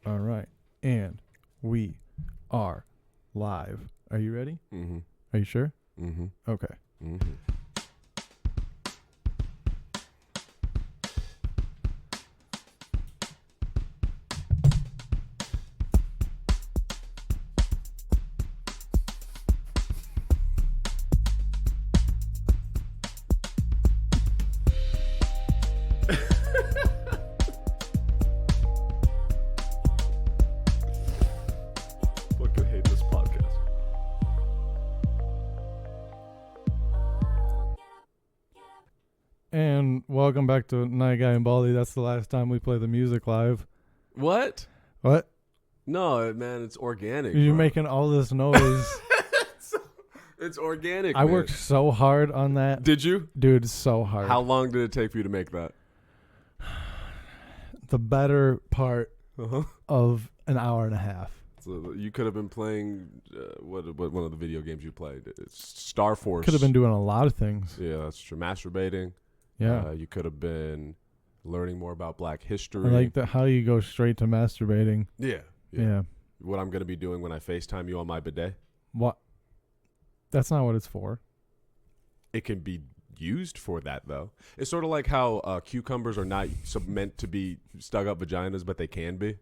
All right. And we are live. Are you ready? Mm-hmm. Are you sure? Mm-hmm. Okay. Mm-hmm. Fucking hate this podcast. And welcome back to Night Guy and Baldy. That's the last time we play the music live. What? What? No, man, it's organic. You're bro. making all this noise. It's organic. I man. worked so hard on that. Did you? Dude, so hard. How long did it take for you to make that? The better part Uh-huh. of an hour and a half. So you could have been playing what one of the video games you played? It's Star Force. Could have been doing a lot of things. Yeah, that's true. Masturbating. Yeah. You could have been learning more about Black history. I like how you go straight to masturbating. Yeah. Yeah. What I'm gonna be doing when I FaceTime you on my bidet. What? That's not what it's for. It can be used for that though. It's sort of like how cucumbers are not meant to be stuck up vaginas, but they can be.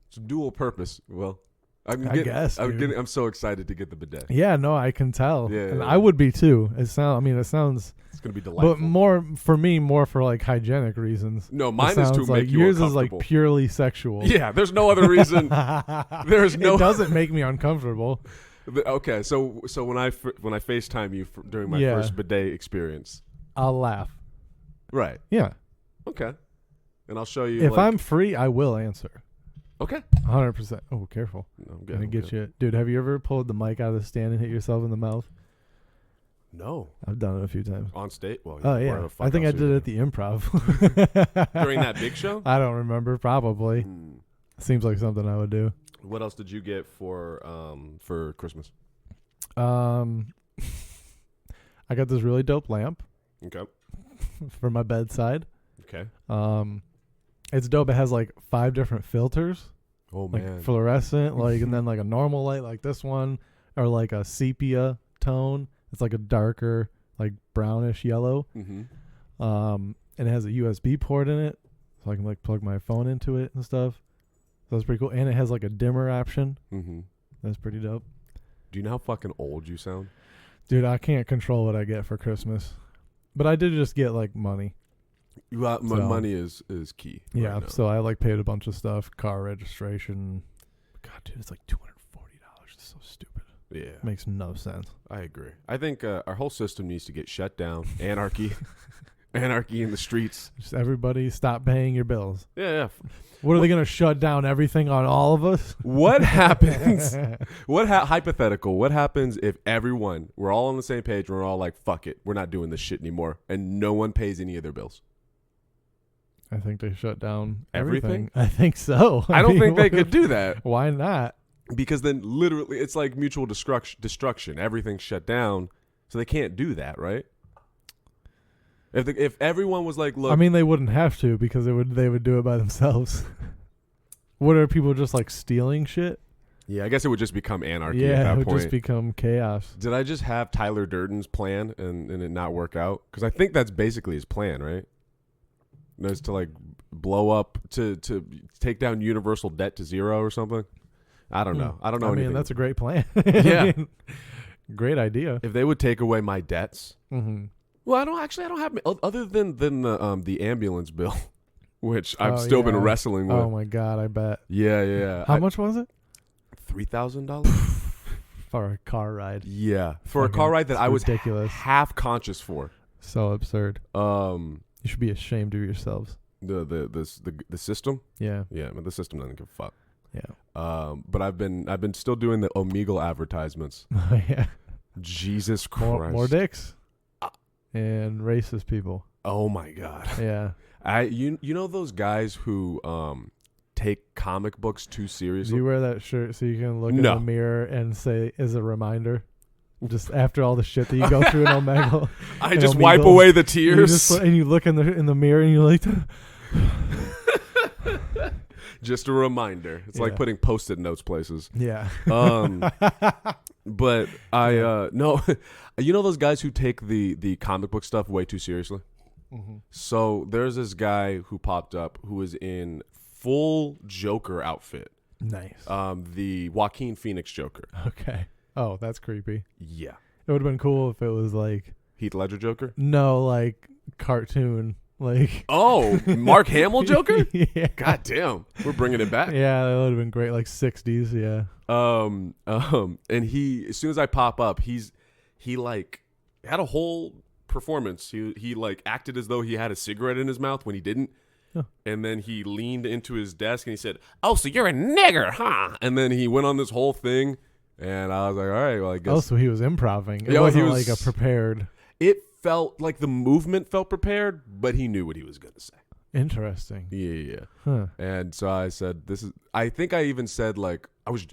It's dual purpose. Well, I'm dude. so excited to get the bidet. Yeah, no, I can tell. Yeah, And yeah. I would be too. It sounds It's gonna be delightful. but more for like hygienic reasons. No, It mine is sounds to like make you yours is uncomfortable. like purely sexual. Yeah, there's no other reason. There's no. It doesn't make me uncomfortable. Okay, so when I FaceTime you during my first bidet experience, I'll laugh. right? Yeah. Okay, and I'll show you. If I'm free, I will answer. Okay, 100%. Oh, careful. no, I'm good. Gonna I'm get good. you. Dude, have you ever pulled the mic out of the stand and hit yourself in the mouth? No, I've done it a few times. on state. Well, Oh, where yeah. the fuck I think I else did are it you at the improv. during that big show. I don't remember. Probably. Hmm. Seems like something I would do. What else did you get for Christmas? I got this really dope lamp Okay. for my bedside. Okay. It's dope. It has like 5 different filters, Oh like man. fluorescent, like, and then like a normal light like this one, or like a sepia tone. It's like a darker, like brownish yellow. Mm-hmm. And it has a USB port in it, so I can like plug my phone into it and stuff. So that's pretty cool. And it has like a dimmer option. Mm-hmm. That's pretty dope. Do you know how fucking old you sound? Dude, I can't control what I get for Christmas, but I did just get like money. My So- money is key. Yeah, right now. so I like paid a bunch of stuff, car registration. God, dude, it's like $240. It's so stupid. Yeah, Makes no sense. I agree. I think our whole system needs to get shut down. Anarchy, anarchy in the streets. Just everybody stop paying your bills. Yeah. What are they going to shut down everything on all of us? What happens? Hypothetical? What happens if we're all on the same page and we're all like, fuck it, we're not doing this shit anymore, and no one pays any of their bills? I think they shut down Everything? everything. I think so. I don't mean, think they what could if- do that. Why not? Because then literally it's like mutual destruction. Everything's shut down, so they can't do that, right? If everyone was like, look, I mean, they wouldn't have to because they would do it by themselves. What are people just like stealing shit? yeah, I guess it would just become anarchy Yeah, at it that would point. just become chaos. Did I just have Tyler Durden's plan and it not work out? Because I think that's basically his plan, right? Is to like blow up to take down universal debt to 0 or something. I don't know. I don't know I mean, anything. that's a great plan. Yeah. I mean, great idea. If they would take away my debts. Mm-hmm. Well, I don't have other than the ambulance bill, which I've Oh, still been yeah. wrestling with. Oh my God, I bet. Yeah. How much was it? $3,000? For a car ride. Yeah, for a Fucking- car ride that it's I was ridiculous. half conscious for. So absurd. You should be ashamed of yourselves. The system. Yeah. Yeah, but the system doesn't give a fuck. Yeah. But I've been still doing the Omegle advertisements. Yeah. Jesus Christ. More dicks. And racist people. Oh my God. Yeah. You know those guys who take comic books too Do seriously? you wear that shirt so you can look in No. the mirror and say, as a reminder, just after all the shit that you go through in Omegle? I in just Omegle, wipe away the You tears. and you look in the mirror and you're like, Just a reminder. It's like Yeah. putting Post-it notes places. Yeah. But I no, you know those guys who take the comic book stuff way too seriously. Mm-hmm. So there's this guy who popped up who was in full Joker outfit. Nice. The Joaquin Phoenix Joker. Okay. Oh, that's creepy. Yeah. It would have been cool if it was like Heath Ledger Joker? no, like cartoon, like Oh, Mark Hamill Joker? yeah. God damn. We're bringing it back. Yeah, that would have been great, like 60s. Yeah. And he, as soon as I pop up, he like had a whole performance. He like acted as though he had a cigarette in his mouth when he didn't. Huh. And then he leaned into his desk and he said, "Oh, so you're a nigger, huh?" And then he went on this whole thing, and I was like, "All right, well, I guess." Oh, so he was improving. It Yeah, wasn't he was- like a prepared. It felt like the movement felt prepared, but he knew what he was gonna say. Interesting. Yeah. Huh. And so I said, "This is." I think I even said like I was.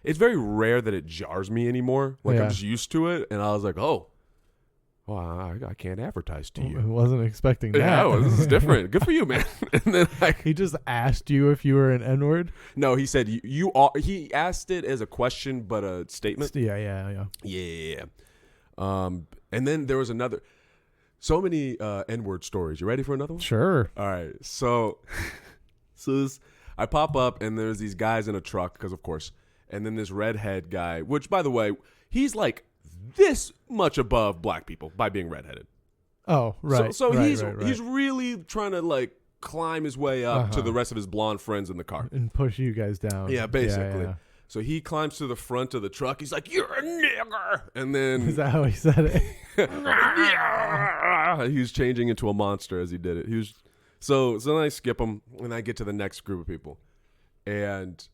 It's very rare that it jars me anymore. Like Yeah. I'm just used to it, and I was like, "Oh, well, I can't advertise to I you." wasn't expecting that. Yeah, well, this is different. Good for you, man. And then He just asked you if you were an N-word. no, he said you are. He asked it as a question, but a statement. Yeah. Yeah. And then there was another. So many N-word stories. You ready for another one? Sure. All right. So I pop up and there's these guys in a truck because of course, and then this redhead guy, which by the way, he's like this much above black people by being redheaded. Oh, right. So right, he's right. he's really trying to like climb his way up to the rest of his blonde friends in the car. and push you guys down. Yeah, basically. Yeah. So he climbs to the front of the truck. He's like, "You're a nigger," and then Is that how he said it? he was changing into a monster as he did it. He was so then I skip him and I get to the next group of people, and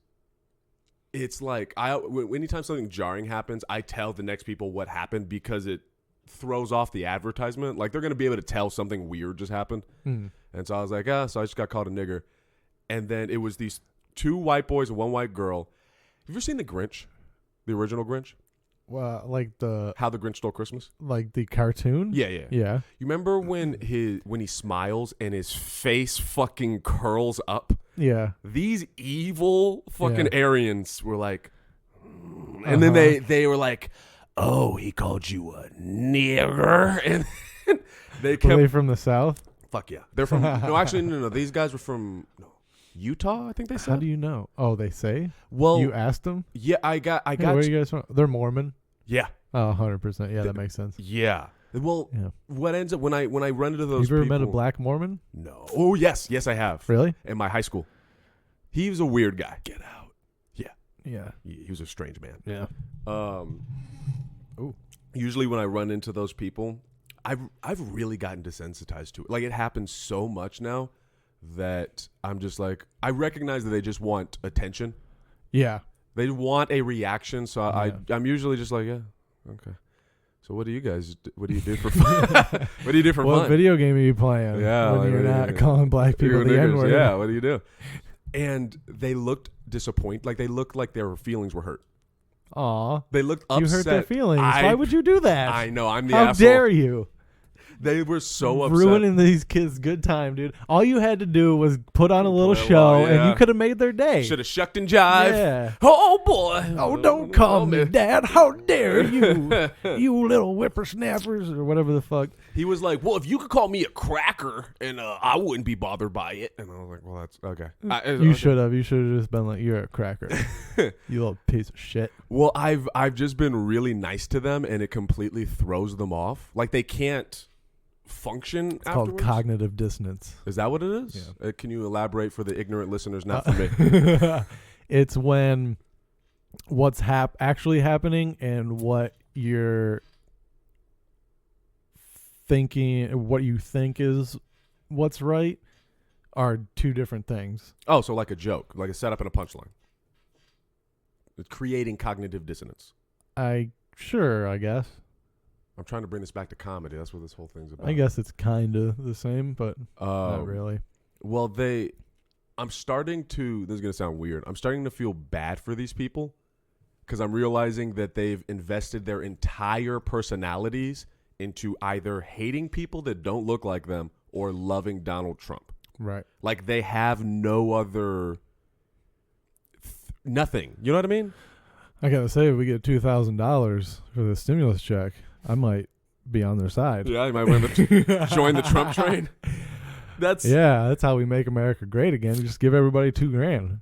it's like anytime something jarring happens, I tell the next people what happened because it throws off the advertisement. Like they're gonna be able to tell something weird just happened, and so I was like, so I just got called a nigger, and then it was these 2 white boys and 1 white girl. Have you ever seen The Grinch, the original Grinch? Well, like How the Grinch Stole Christmas? the cartoon? Yeah. Yeah. You remember when he smiles and his face fucking curls up? Yeah. These evil fucking Yeah. Aryans were like, and then they were like, "Oh, he called you a nigger," and they Were kept they from the South? fuck yeah. They're from no. These guys were from Utah, I think they said. How do you know? Oh, they say? Well, You asked them? yeah, I got. Hey, where are you guys from? They're Mormon. Yeah. Oh, 100%. Yeah, that makes sense. Yeah. Well, Yeah. what ends up when I run into those You've ever people, met a black Mormon? No. Oh yes, I have. Really? In my high school, he was a weird guy. Get out. Yeah. He was a strange man. Yeah. Usually when I run into those people, I've really gotten desensitized to it. Like it happens so much now that I'm just like I recognize that they just want attention. Yeah. They want a reaction. So Yeah. I'm usually just like, yeah, okay. So what do you guys? What do you do for fun? What do you do for What fun? video game are you playing? Yeah, When like, you're yeah, not yeah. calling black people You're the niggers. N-word. Yeah, what do you do? And they looked disappointed. Like they looked like their feelings were hurt. Aw. They looked upset. You hurt their feelings. I- Why would you do that? I know. I'm the How asshole. dare you? They were so upset. Ruining these kids' good time, dude. All you had to do was put on a little Play show, along, and yeah. you could have made their day. Should have shucked and jive. Yeah. Oh boy. Oh, don't call me man. Dad. How dare you? You little whippersnappers, or whatever the fuck. He was like, "Well, if you could call me a cracker, and I wouldn't be bothered by it." And I was like, "Well, that's okay." You should have. You should have just been like, "You're a cracker, you little piece of shit." Well, I've just been really nice to them, and it completely throws them off. Like they can't function. It's called afterwards. cognitive dissonance. Is that what it is? Yeah. Can you elaborate for the ignorant listeners, not for me? It's when what's actually happening and what you're thinking, what you think is what's right, are 2 different things. Oh, so like a joke, like a setup and a punchline. It's creating cognitive dissonance. I guess. I'm trying to bring this back to comedy. That's what this whole thing's about. I guess it's kind of the same, but not really. Well, I'm starting to, this is going to sound weird. I'm starting to feel bad for these people because I'm realizing that they've invested their entire personalities into either hating people that don't look like them or loving Donald Trump. Right. Like they have no other nothing. You know what I mean? I gotta say, if we get $2,000 for the stimulus check, I might be on their side. Yeah, you might join the Trump train. That's how we make America great again. Just give everybody $2,000.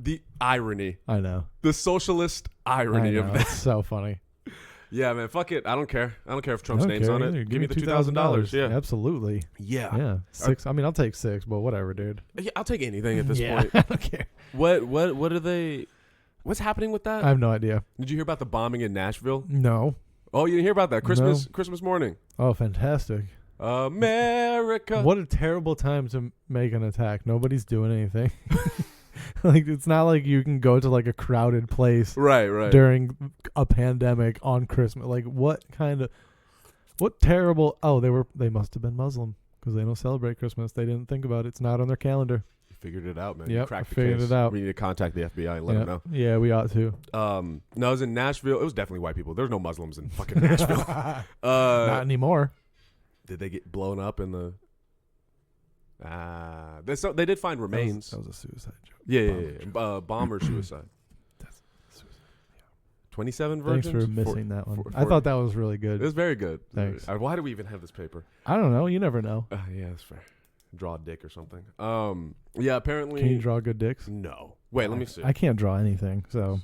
the irony. I know. The socialist irony of that. It's so funny. Yeah, man. Fuck it. I don't care. I don't care if Trump's name's on either. it. Give me the $2,000. Yeah. Absolutely. Yeah. Yeah. 6. I mean, I'll take 6, but whatever, dude. Yeah, I'll take anything at this point. I don't care. What are they? What's happening with that? I have no idea. Did you hear about the bombing in Nashville? No. Oh, you didn't hear about that? Christmas morning. Oh, fantastic. America. What a terrible time to make an attack. Nobody's doing anything. Like, it's not like you can go to like a crowded place Right. during a pandemic on Christmas. Like, what terrible. Oh, they must have been Muslim because they don't celebrate Christmas. They didn't think about it. It's not on their calendar. You figured it out, man. Yep, You cracked the figured case. it out. We need to contact the FBI and let them know. Yeah, we ought to. No, I was in Nashville. It was definitely white people. There was no Muslims in fucking Nashville. Not anymore. Did they get blown up in the? They did find remains. That was a suicide joke. Yeah. Bomber suicide. That's suicide. 27 virgins. Thanks for missing that one. I thought that was really good. It was very good. Thanks. Why do we even have this paper? I don't know. You never know. Yeah, that's fair. Draw a dick or something. Yeah, apparently. Can you draw good dicks? No. Wait, let me see. I can't draw anything, so.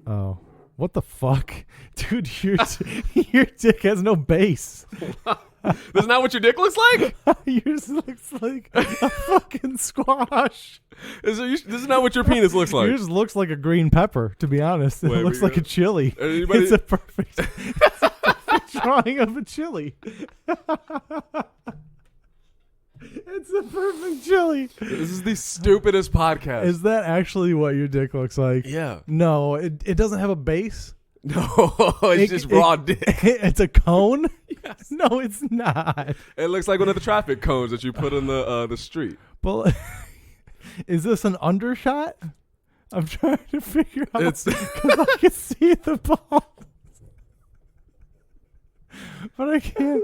Oh. What the fuck? Dude, your dick has no base. That's not what your dick looks like? Yours looks like a fucking squash. This is not what your penis looks like. Yours looks like a green pepper, to be honest. It looks like a chili. It's a perfect drawing of a chili. It's a perfect chili. This is the stupidest podcast. Is that actually what your dick looks like? Yeah. No, it doesn't have a base. No, it's just raw dick. It's a cone? Yes. No, it's not. It looks like one of the traffic cones that you put in the street. But is this an undershot? I'm trying to figure out It's because I can see the ball. But I can't.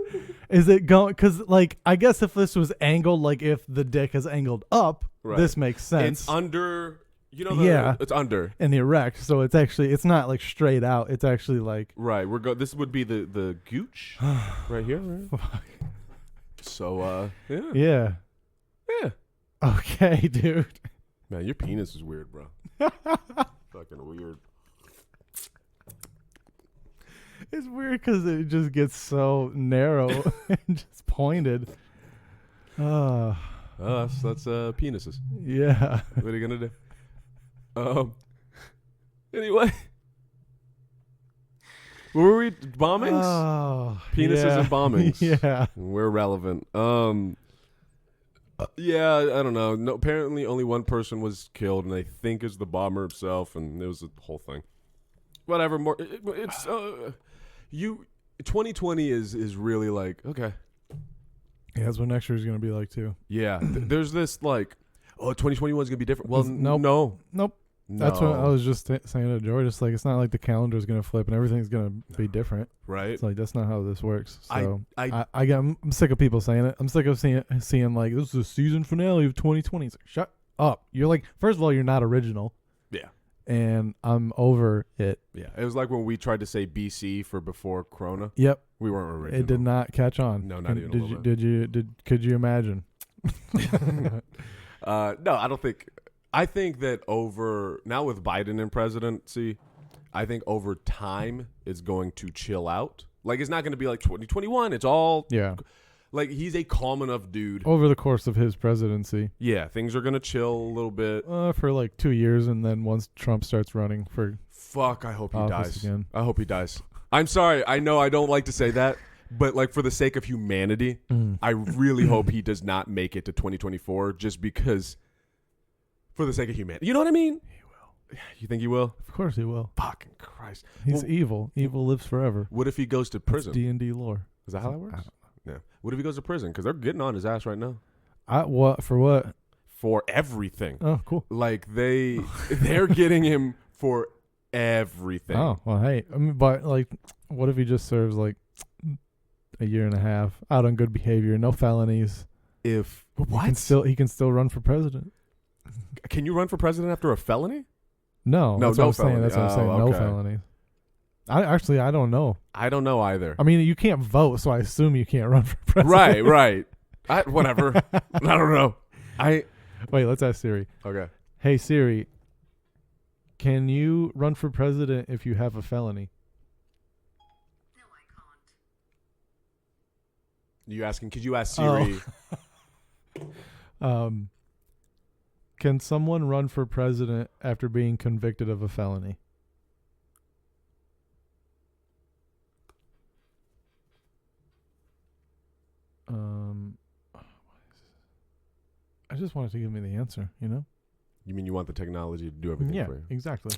Is it going? Because, like, I guess if this was angled, like if the dick is angled up, Right. this makes sense. It's under. You know, it's under. In the erect, so it's not like straight out. It's actually like Right. This would be the gooch right here. Right? So yeah. Yeah. Okay, dude. Man, your penis is weird, bro. Fucking weird. It's weird because it just gets so narrow and just pointed. That's penises. Yeah. What are you gonna do? Anyway, what were we bombings? Oh, Penises and bombings. Yeah. We're relevant. Yeah, I don't know. No, apparently only one person was killed, and they think it's the bomber himself, and it was a whole thing. Whatever. More. It's 2020 is really like okay. Yeah, that's what next year is gonna be like too. Yeah, there's this like, 2021 is gonna be different. Well, Nope. no. That's what I was just saying to George. It's like it's not like the calendar is gonna flip and everything's gonna be different. Right. It's like that's not how this works. So I'm I'm sick of people saying it. I'm sick of seeing like this is the season finale of 2020. It's like, shut up. You're like, first of all, you're not original. Yeah. And I'm over it. Yeah. It was like when we tried to say BC for before Corona. Yep. We weren't original. It did not catch on. No, not even a little bit. Could you imagine? No, I don't think. I think that now with Biden in presidency, I think over time it's going to chill out. Like it's not going to be like 2021. It's all like he's a calm enough dude. Over the course of his presidency. Yeah, things are going to chill a little bit. For like 2 years, and then once Trump starts running for I hope he dies. Again. I hope he dies. I'm sorry. I know I don't like to say that, but like for the sake of humanity, I really hope he does not make it to 2024 just because for the sake of humanity. You know what I mean? He will. You think he will? Of course he will. Fucking Christ. He's evil. Evil lives forever. What if he goes to prison? D&D lore. Is that how that works? I don't know. Yeah. What if he goes to prison? Because they're getting on his ass right now. What? For what? For everything. Oh, cool. Like they're getting him for everything. Oh, well, hey. I mean, but like, what if he just serves like a year and a half out on good behavior, no felonies? If He can still run for president. Can you run for president after a felony? No, No, that's no what I'm saying. felony. That's what I'm saying. Oh, No okay. felonies. I don't know. I don't know either. I mean, you can't vote, so I assume you can't run for president. Right. Whatever. I don't know. Wait, let's ask Siri. Okay. Hey Siri, can you run for president if you have a felony? No, I can't. You asking? Could you ask Siri? Can someone run for president after being convicted of a felony? I just wanted to give me the answer, you know? You mean you want the technology to do everything Yeah, for you? exactly.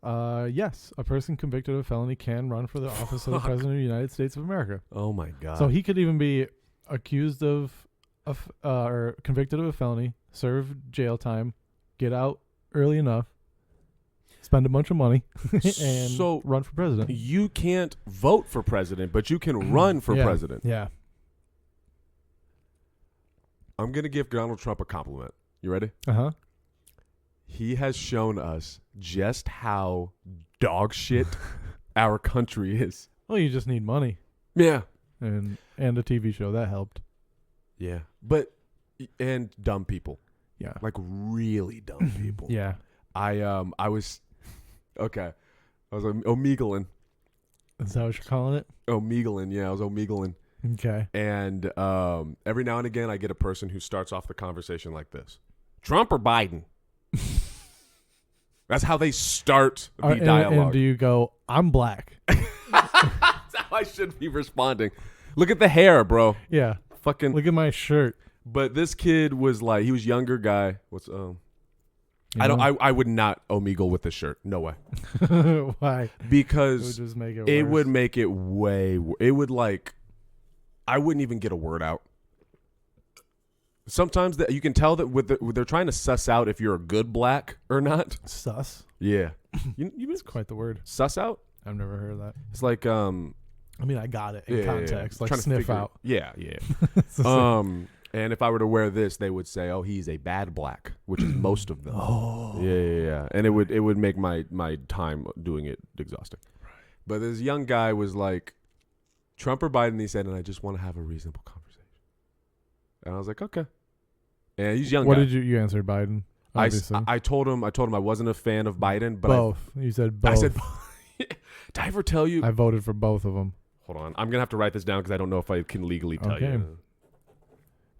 Yes, a person convicted of a felony can run for the office of the President of the United States of America. Oh my god. So he could even be accused or convicted of a felony, serve jail time, get out early enough, spend a bunch of money, and So run for president. you can't vote for president, but you can run for Yeah, president. Yeah. I'm gonna give Donald Trump a compliment. You ready? Uh-huh. He has shown us just how dog shit our country is. Well, you just need money Yeah. and a TV show. That helped. Yeah. And dumb people. Yeah. Like really dumb people. Yeah. I was okay. I was omegaling. Is that what you're calling it? Omegaling, yeah, I was omegaling. Okay. And every now and again I get a person who starts off the conversation like this. Trump or Biden? That's how they start the dialogue. And do you go, I'm black? That's how I should be responding. Look at the hair, bro. Yeah. Fucking. Look at my shirt. But this kid was like, he was younger guy. I would not omegle with this shirt. No way. Why? Because it would just make it it worse. would make it way. It would like. I wouldn't even get a word out. Sometimes that you can tell that they're trying to suss out if you're a good black or not. Sus. Yeah, you It's quite the word. suss out. I've never heard of that. It's like I mean, I got it in context. Like Trying to sniff figure- out. Yeah. It's the same. And if I were to wear this, they would say, "Oh, he's a bad black," which is most of them. Oh. Yeah. And it would make my time doing it exhausting. Right. But this young guy was like, Trump or Biden, he said, and I just want to have a reasonable conversation. And I was like, okay. And he's a young What guy. did you answered Biden? Obviously. I told him I wasn't a fan of Biden, but both. You said both. I said, did I ever tell you? I voted for both of them. Hold on. I'm going to have to write this down because I don't know if I can legally tell Okay. you.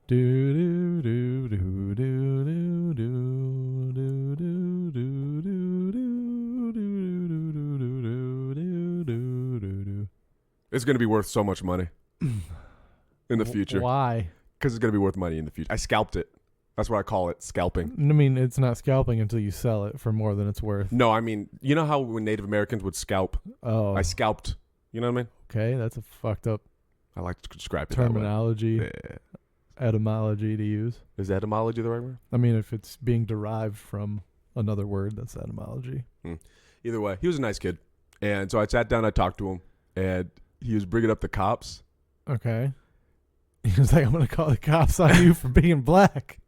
Do do do do do do do do do do do do do do do. It's going to be worth so much money in the future. Why? Because it's going to be worth money in the future. I scalped it. That's what I call it, scalping. I mean, it's not scalping until you sell it for more than it's worth. No, I mean, you know how when Native Americans would scalp? Oh, I scalped. You know what I mean? okay. That's a fucked up I like to describe it that way. terminology, Yeah. etymology to use. Is etymology the right word? I mean, if it's being derived from another word, that's etymology. Either way, he was a nice kid. And so I sat down, I talked to him, and he was bringing up the cops. Okay. He was like, I'm going to call the cops on you for being black.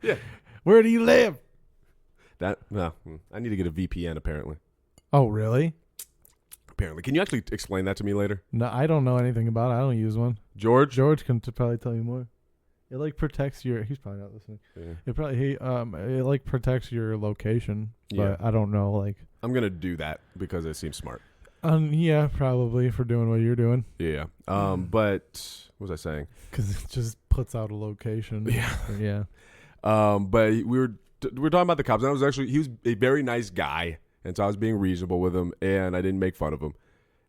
Yeah. Where do you live? I need to get a VPN, apparently. Oh, really? Apparently. Can you actually explain that to me later? No, I don't know anything about it. I don't use one. George? George can probably tell you more. It like protects your. He's probably not listening. Yeah. It like protects your location, Yeah. but I don't know. Like, I'm going to do that because it seems smart. yeah, probably for doing what you're doing, Yeah. But what was I saying? because it just puts out a location. Yeah. Yeah. But we were talking about the cops. And he was a very nice guy, and so I was being reasonable with him, and I didn't make fun of him.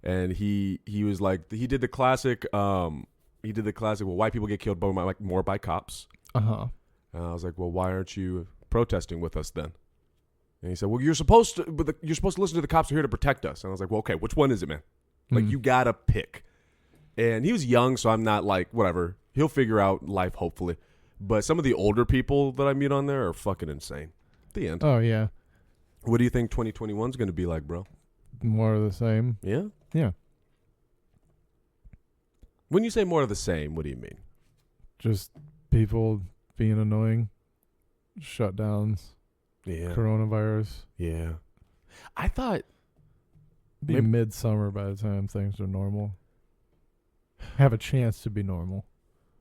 And he was like, he did the classic. Well, white people get killed more by cops. And I was like, well, why aren't you protesting with us then? And he said, well, you're supposed to listen to the cops who are here to protect us. And I was like, well, okay, which one is it, man? Like, you gotta pick. And he was young, so I'm not like, whatever. He'll figure out life, hopefully. But some of the older people that I meet on there are fucking insane. The end. Oh yeah. What do you think 2021 is going to be like, bro? More of the same. Yeah? Yeah. When you say more of the same, what do you mean? Just people being annoying. shutdowns, Yeah. coronavirus. Yeah. I thought Be Maybe- midsummer by the time things are normal. Have a chance to be normal.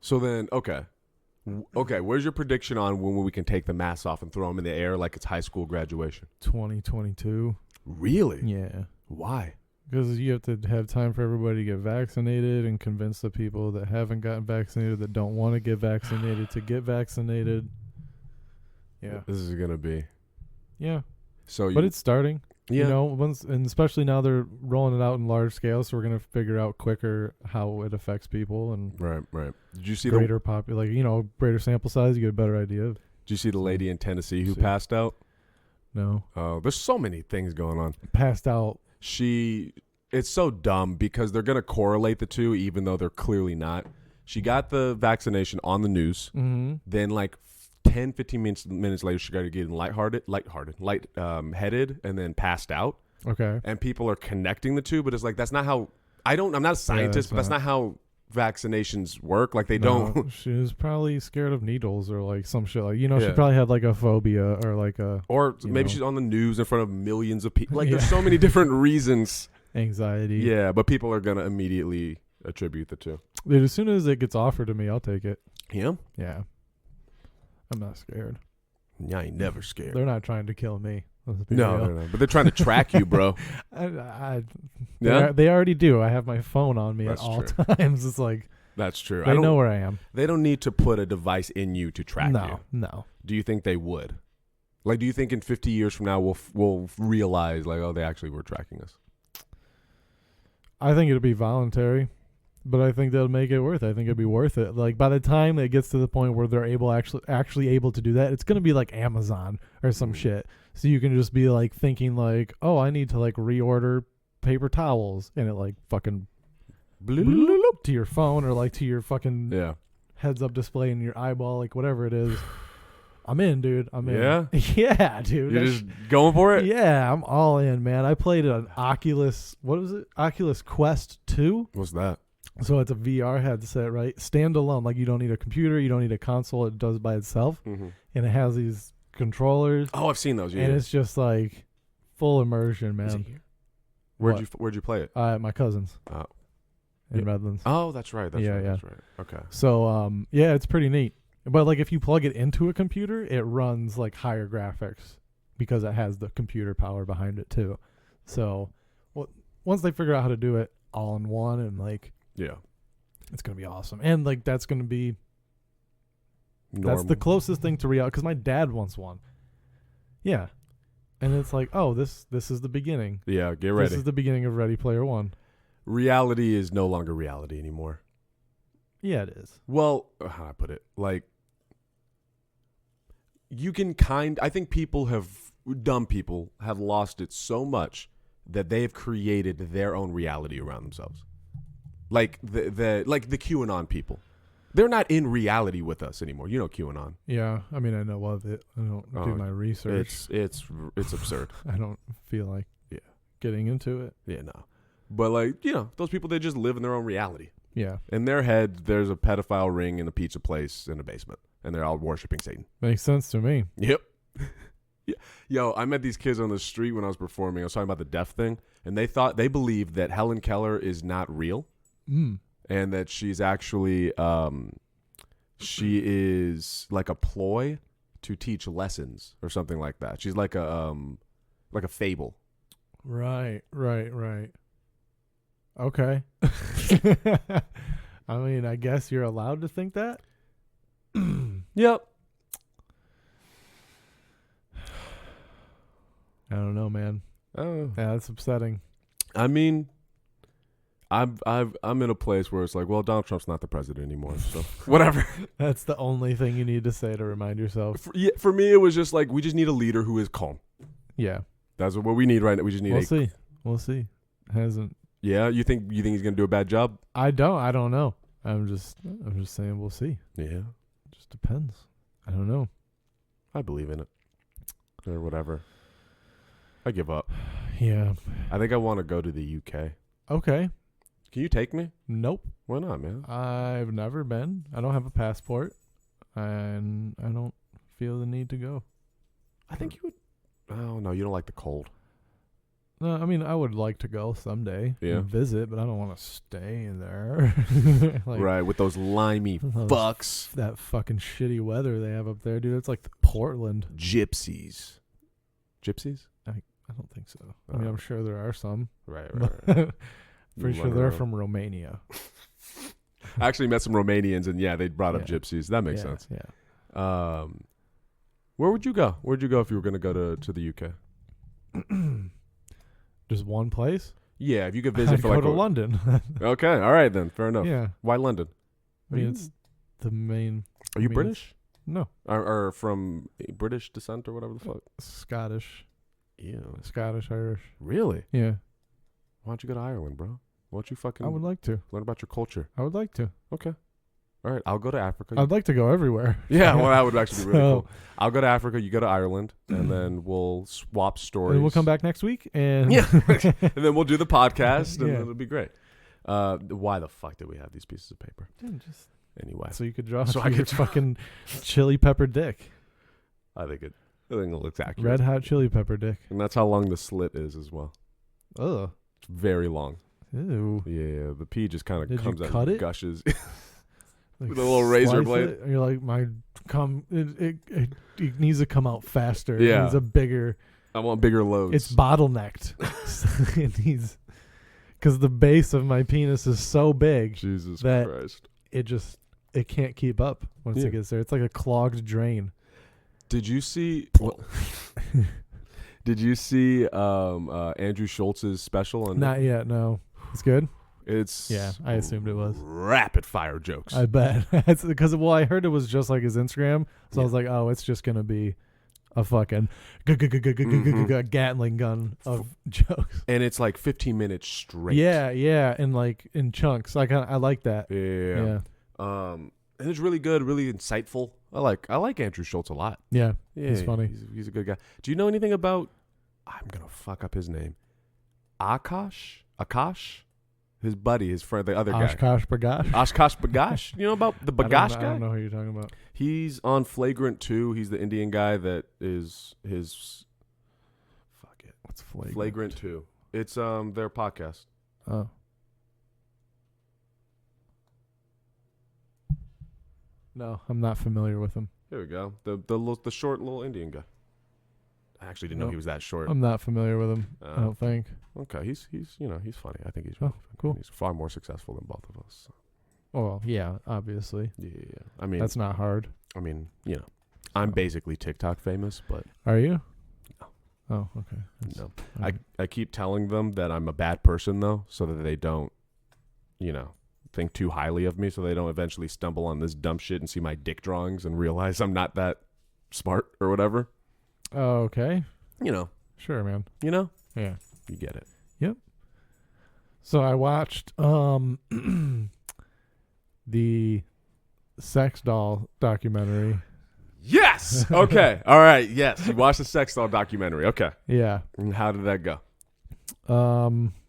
so. Then okay. Okay. Where's your prediction on when we can take the masks off and throw them in the air like it's high school graduation? 2022. Really? Yeah. Why? Because you have to have time for everybody to get vaccinated and convince the people that haven't gotten vaccinated, that don't want to get vaccinated, to get vaccinated. Yeah. This is gonna be. Yeah. So. But it's starting. Yeah. You know, once, and especially now they're rolling it out in large scale, so we're going to figure out quicker how it affects people and Right. Right. Did you see greater greater sample size, you get a better idea of. Did you see the lady in Tennessee who See. passed out? No. Oh, there's so many things going on. Passed out. It's so dumb because they're going to correlate the two even though they're clearly not. She got the vaccination on the news. Mm-hmm. Then like 10, 15 minutes later, she got to get headed and then passed out. Okay. And people are connecting the two, but it's like, that's not how, I'm not a scientist, but that's not how vaccinations work. Like they don't. She was probably scared of needles or like some shit. Like, you know, she Yeah. probably had like a phobia or like a Or you maybe know. she's on the news in front of millions of people. Like Yeah. there's so many different reasons. anxiety. Yeah, but people are going to immediately attribute the two. Dude, as soon as it gets offered to me, I'll take it. Yeah? Yeah. I'm not scared. Yeah, I ain't never scared. They're not trying to kill me. Let's be No, real. no, but they're trying to track you, bro. Yeah? They already do. I have my phone on me That's at all true. times. It's like That's true. they know where I am. They don't need to put a device in you to track you. No. Do you think they would? Like, do you think in 50 years from now we'll realize, like, oh, they actually were tracking us? I think it'll be voluntary, but I think they'll make it worth it. I think it'd be worth it. Like by the time it gets to the point where they're actually able to do that, it's gonna be like Amazon or some shit. So you can just be like thinking like, oh, I need to like reorder paper towels, and it like fucking bloop to your phone or like to your fucking Yeah. heads up display in your eyeball, like whatever it is. I'm in, dude. I'm in. Yeah? Yeah, dude. You're just going for it? Yeah, I'm all in, man. I played an Oculus, what was it? Oculus Quest 2. What's that? So it's a VR headset, right? Standalone. Like you don't need a computer, you don't need a console. It does by itself. Mm-hmm. And it has these controllers. Oh, I've seen those. Yeah. And it's just like full immersion, Is it man. here? What? Where'd you play it? My cousins Oh. in Yeah. Redlands. Oh, that's right. That's Yeah, right. yeah. That's right. Okay. So yeah, it's pretty neat. But like if you plug it into a computer, it runs like higher graphics because it has the computer power behind it too. So once they figure out how to do it all in one, and like Yeah. it's gonna be awesome. And like that's gonna be Normal. that's the closest thing to reality, because my dad wants one. Yeah. And it's like, oh, this is the beginning. Yeah, get ready. This is the beginning of Ready Player One. Reality is no longer reality anymore. Yeah, it is. Well, how do I put it? Like, you can I think dumb people have lost it so much that they have created their own reality around themselves. Like the QAnon people. They're not in reality with us anymore. You know QAnon. Yeah, I mean, I know of it. I don't do my research. It's absurd. I don't feel like getting into it. Yeah, no. But like, you know, those people, they just live in their own reality. Yeah, In their head, there's a pedophile ring in a pizza place in a basement, and they're all worshiping Satan. makes sense to me. Yep. Yeah. Yo, I met these kids on the street when I was performing. I was talking about the deaf thing, and they believed that Helen Keller is not real, and that she's actually she is like a ploy to teach lessons or something like that. She's like a fable. Right. Okay. I mean, I guess you're allowed to think that. Yep. I don't know, man. Oh. Yeah, that's upsetting. I mean, I'm in a place where it's like, well, Donald Trump's not the president anymore, so whatever. That's the only thing you need to say to remind yourself. For me, it was just like, we just need a leader who is calm. Yeah. That's what we need right now. We just need We'll see. Hasn't. Yeah, you think he's gonna do a bad job? I don't know. I'm just saying we'll see. Yeah, Just depends. I don't know. I believe in it, or whatever. I give up. Yeah. I think I want to go to the UK. Okay. Can you take me? Nope. Why not, man? I've never been. I don't have a passport, and I don't feel the need need to go. I think you would. Oh no, you don't like the cold. No, I mean I would like to go someday Yeah. and visit, but I don't want to stay there. Like, Right, with those limey those fucks. that fucking shitty weather they have up there, dude. It's like Portland. Gypsies. Gypsies? I don't think so. I mean, I'm sure there are some. Right. Pretty sure they're from Romania. I actually met some Romanians, and yeah, they brought up Yeah. gypsies. That makes sense. Yeah. Where would you go? Where'd you go if you were going to go to the UK? Just one place? Yeah, if you could visit I'd for go like to London. Okay, all right then, fair enough. Yeah. Why London? I mean, it's the main. Are you I mean, British? No, Or from British descent or whatever the fuck? Scottish, Ew. Irish. Really? Yeah, Why don't you go to Ireland, bro? Why don't you fucking I would like to. learn about your culture? I would like to. Okay. All right, I'll go to Africa. I'd like to go everywhere. Yeah, well, that would actually be really So- cool. I'll go to Africa, you go to Ireland, and then we'll swap stories. And we'll come back next week and Yeah. And then we'll do the podcast, and Yeah. it'll be great. Why the fuck did we have these pieces of paper? Dude, just Anyway, so you could draw So I your could draw- fucking chili pepper dick, I think it looks accurate. red hot chili pepper dick. And that's how long the slit is as well. Ugh. It's very long. Ew. Yeah, the pee just kind of Did you comes out cut and it? gushes. Like, With a little razor slice blade? it, and you're like, it needs to come out faster. Yeah. It needs a bigger. I want bigger loads. It's bottlenecked. It needs, because the base of my penis is so big, Jesus that- Christ. it can't keep up once Yeah. it gets there. It's like a clogged drain. Did you see? Did you see Andrew Schultz's special? On Not yet. No, it's good. It's Yeah, I assumed it was. rapid fire jokes. I bet. It's because I heard it was just like his Instagram, so I was like, oh, it's just gonna be a fucking Gatling gun of jokes. And it's like 15 minutes straight. Yeah, and like in chunks. I like that. Yeah. Yeah, And it's really good, really insightful. I like Andrew Schultz a lot. yeah. Yeah, He's funny. He's a good guy. Do you know anything about? I'm gonna fuck up his name. Akash, his buddy, his friend, the other guy. Oshkosh Bagosh. Oshkosh Bagash. You know about the Bagash I guy? don't know who you're talking about. He's on Flagrant 2. He's the Indian guy that is his. Fuck it. What's Flagrant? Flagrant 2. It's their podcast. Oh. No, I'm not familiar with him. Here we go. The short little Indian guy. I actually didn't know Nope. he was that short. I'm not familiar with him. I don't think. Okay, he's he's funny. I think he's Oh, really funny. cool. He's far more successful than both of us. So. Oh, well, yeah, obviously. Yeah. I mean, That's not hard. I'm basically TikTok famous, but Are you? No. Oh, okay. no. Alright. I keep telling them that I'm a bad person though, so that they don't, think too highly of me, so they don't eventually stumble on this dumb shit and see my dick drawings and realize I'm not that smart or whatever. Oh, okay. Sure, man. Yeah, Yeah. you get it. So I watched the sex doll documentary. Yes. Okay. All right. Yes. You watched the sex doll documentary. Okay. Yeah. And how did that go?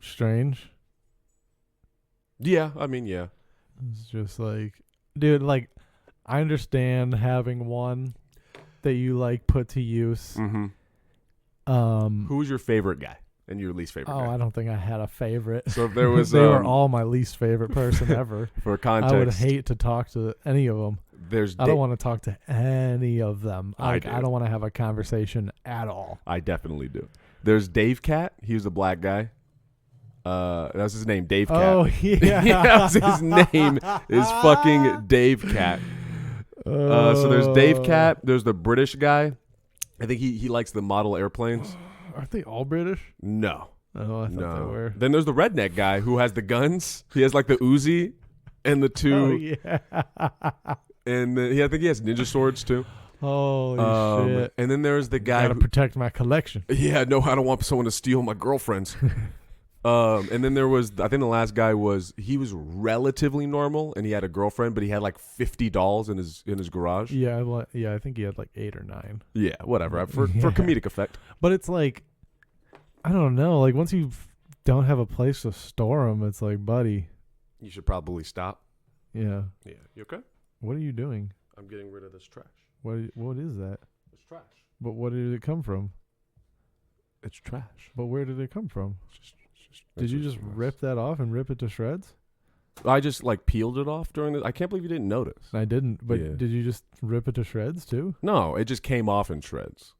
Strange. Yeah. I mean, yeah. It's just like, dude, like, I understand having one that you like put to use. Mm-hmm. Who was your favorite guy and your least favorite guy? I don't think I had a favorite. So if there was, they were all my least favorite person ever. for context, I would hate to talk to any of them. there's. I don't want to talk to any of them. I Like, do. I don't want to have a conversation at all. I definitely do. There's Dave Cat. He was a black guy. That was his name, Dave Cat. Oh yeah, Yeah, his name is fucking Dave Cat. So there's Dave Cat. There's the British guy. I think he likes the model airplanes. Aren't they all British? No. Oh, I thought they No. were. Then there's the redneck guy who has the guns. He has like the Uzi and the two. Oh yeah. And I think he has ninja swords too. Holy shit! And then there's the guy Gotta who, protect my collection. yeah, no, I don't want someone to steal my girlfriends. And then there was, I think the last guy he was relatively normal and he had a girlfriend, but he had like 50 dolls in his garage. Yeah, I think he had like 8 or 9. Yeah, whatever. For Yeah. comedic effect. But it's like, I don't know. Like once you don't have a place to store them, it's like, buddy. You should probably stop. Yeah. Yeah. You okay? What are you doing? I'm getting rid of this trash. What is that? It's It's trash. But what did it come from? It's trash. But where did it come from? Did It's you just rip that off and rip it to shreds? I just like peeled it off during the. I can't believe you didn't notice. I didn't. But Yeah. did you just rip it to shreds too? No, it just came off in shreds.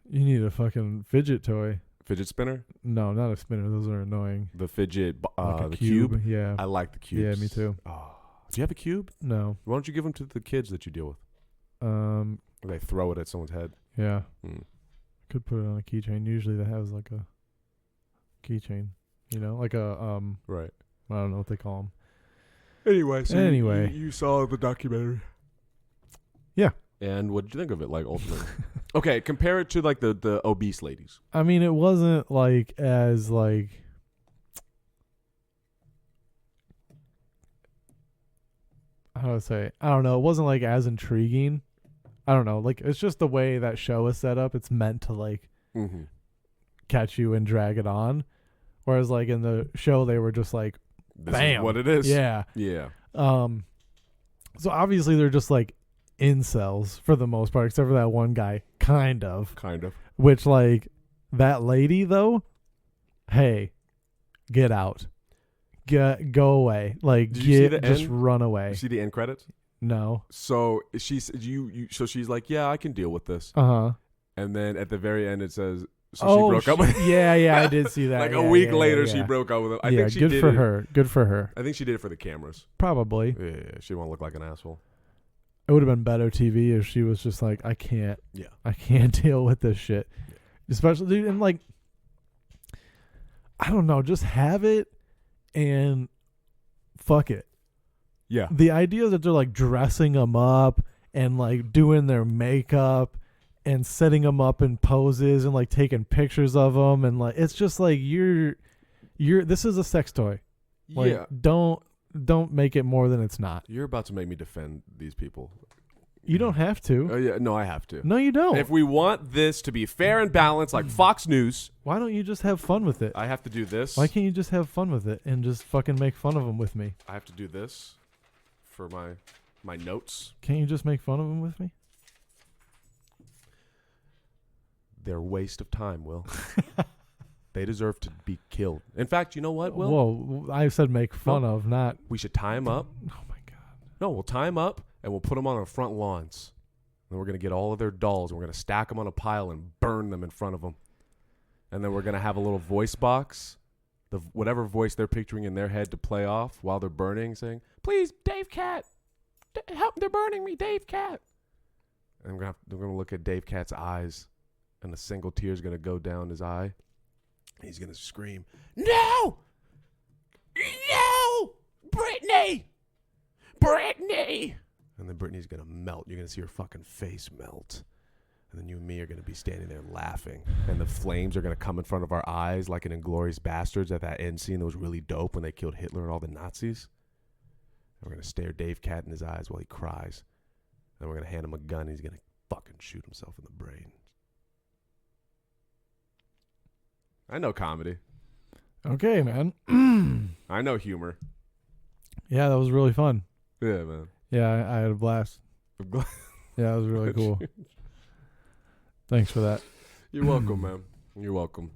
You need a fucking fidget toy. Fidget spinner, No, not a spinner. Those are annoying. the fidget, Like a the cube. Yeah. I like the cubes. Yeah, me too. Oh. Do you have a cube? No. Why don't you give them to the kids that you deal with? Um. Or they throw it at someone's head. Yeah. Mm. Could put it on a keychain. Usually that has like a keychain. You know, like a Right. I don't know what they call them. Anyway, so Anyway. you saw the documentary. Yeah. And what did you think of it? Like ultimately, okay, compare it to like the obese ladies. I mean, it wasn't like as like. How do I say? I don't know. It wasn't like as intriguing. I don't know. Like it's just the way that show is set up. It's meant to like Mm-hmm. catch you and drag it on, whereas like in the show they were just like, This bam, is what it is. yeah. Yeah. So obviously they're just like incels for the most part, except for that one guy, kind of. Kind of. Which like that lady though, hey, get out, go away, like Did you see the just end? run away. You see the end credits? No. So she's so she's like, yeah, I can deal with this. Uh-huh. And then at the very end, it says, so she broke up with him. yeah, I did see that. Like Yeah, a week yeah, later, yeah, she yeah. broke up with him. I Yeah, think she good did for it. her. Good for her. I think she did it for the cameras. Probably. Yeah, she didn't want to look like an asshole. It would have been better TV if she was just like, I can't deal with this shit. Yeah. Especially, dude, and like, I don't know, just have it and fuck it. Yeah. The idea that they're like dressing them up and like doing their makeup and setting them up in poses and like taking pictures of them and like, it's just like you're this is a sex toy. Like, Yeah. don't make it more than it's not. You're about to make me defend these people. You don't have to. Oh, yeah. No, I have to. No, you don't. If we want this to be fair and balanced, like Fox News, Why don't you just have fun with it? I have to do this. Why can't you just have fun with it and just fucking make fun of them with me? I have to do this for my notes. Can't you just make fun of them with me? They're a waste of time, Will. They deserve to be killed. In fact, you know what, Will? Whoa, I said make fun of, not. We should tie them up. Oh my god. No, we'll tie them up and we'll put them on our front lawns. And we're going to get all of their dolls and we're going to stack them on a pile and burn them in front of them. And then we're going to have a little voice box, whatever voice they're picturing in their head to play off while they're burning, saying, "Please, Dave Cat, help! They're burning me, Dave Cat." And we're going to look at Dave Cat's eyes, and a single tear is going to go down his eye. And he's going to scream, "No! No! Brittany! Brittany!" And then Brittany's going to melt. You're going to see her fucking face melt. And then you and me are going to be standing there laughing. And the flames are going to come in front of our eyes like in Inglourious Bastards at that end scene that was really dope when they killed Hitler and all the Nazis. And we're going to stare Dave Cat in his eyes while he cries. Then we're going to hand him a gun and he's going to fucking shoot himself in the brain. I know comedy. Okay, man. I know humor. Yeah, that was really fun. Yeah, man. Yeah, I had a blast. I'm glad. Yeah, it was really cool. Thanks for that. You're welcome, man. You're welcome.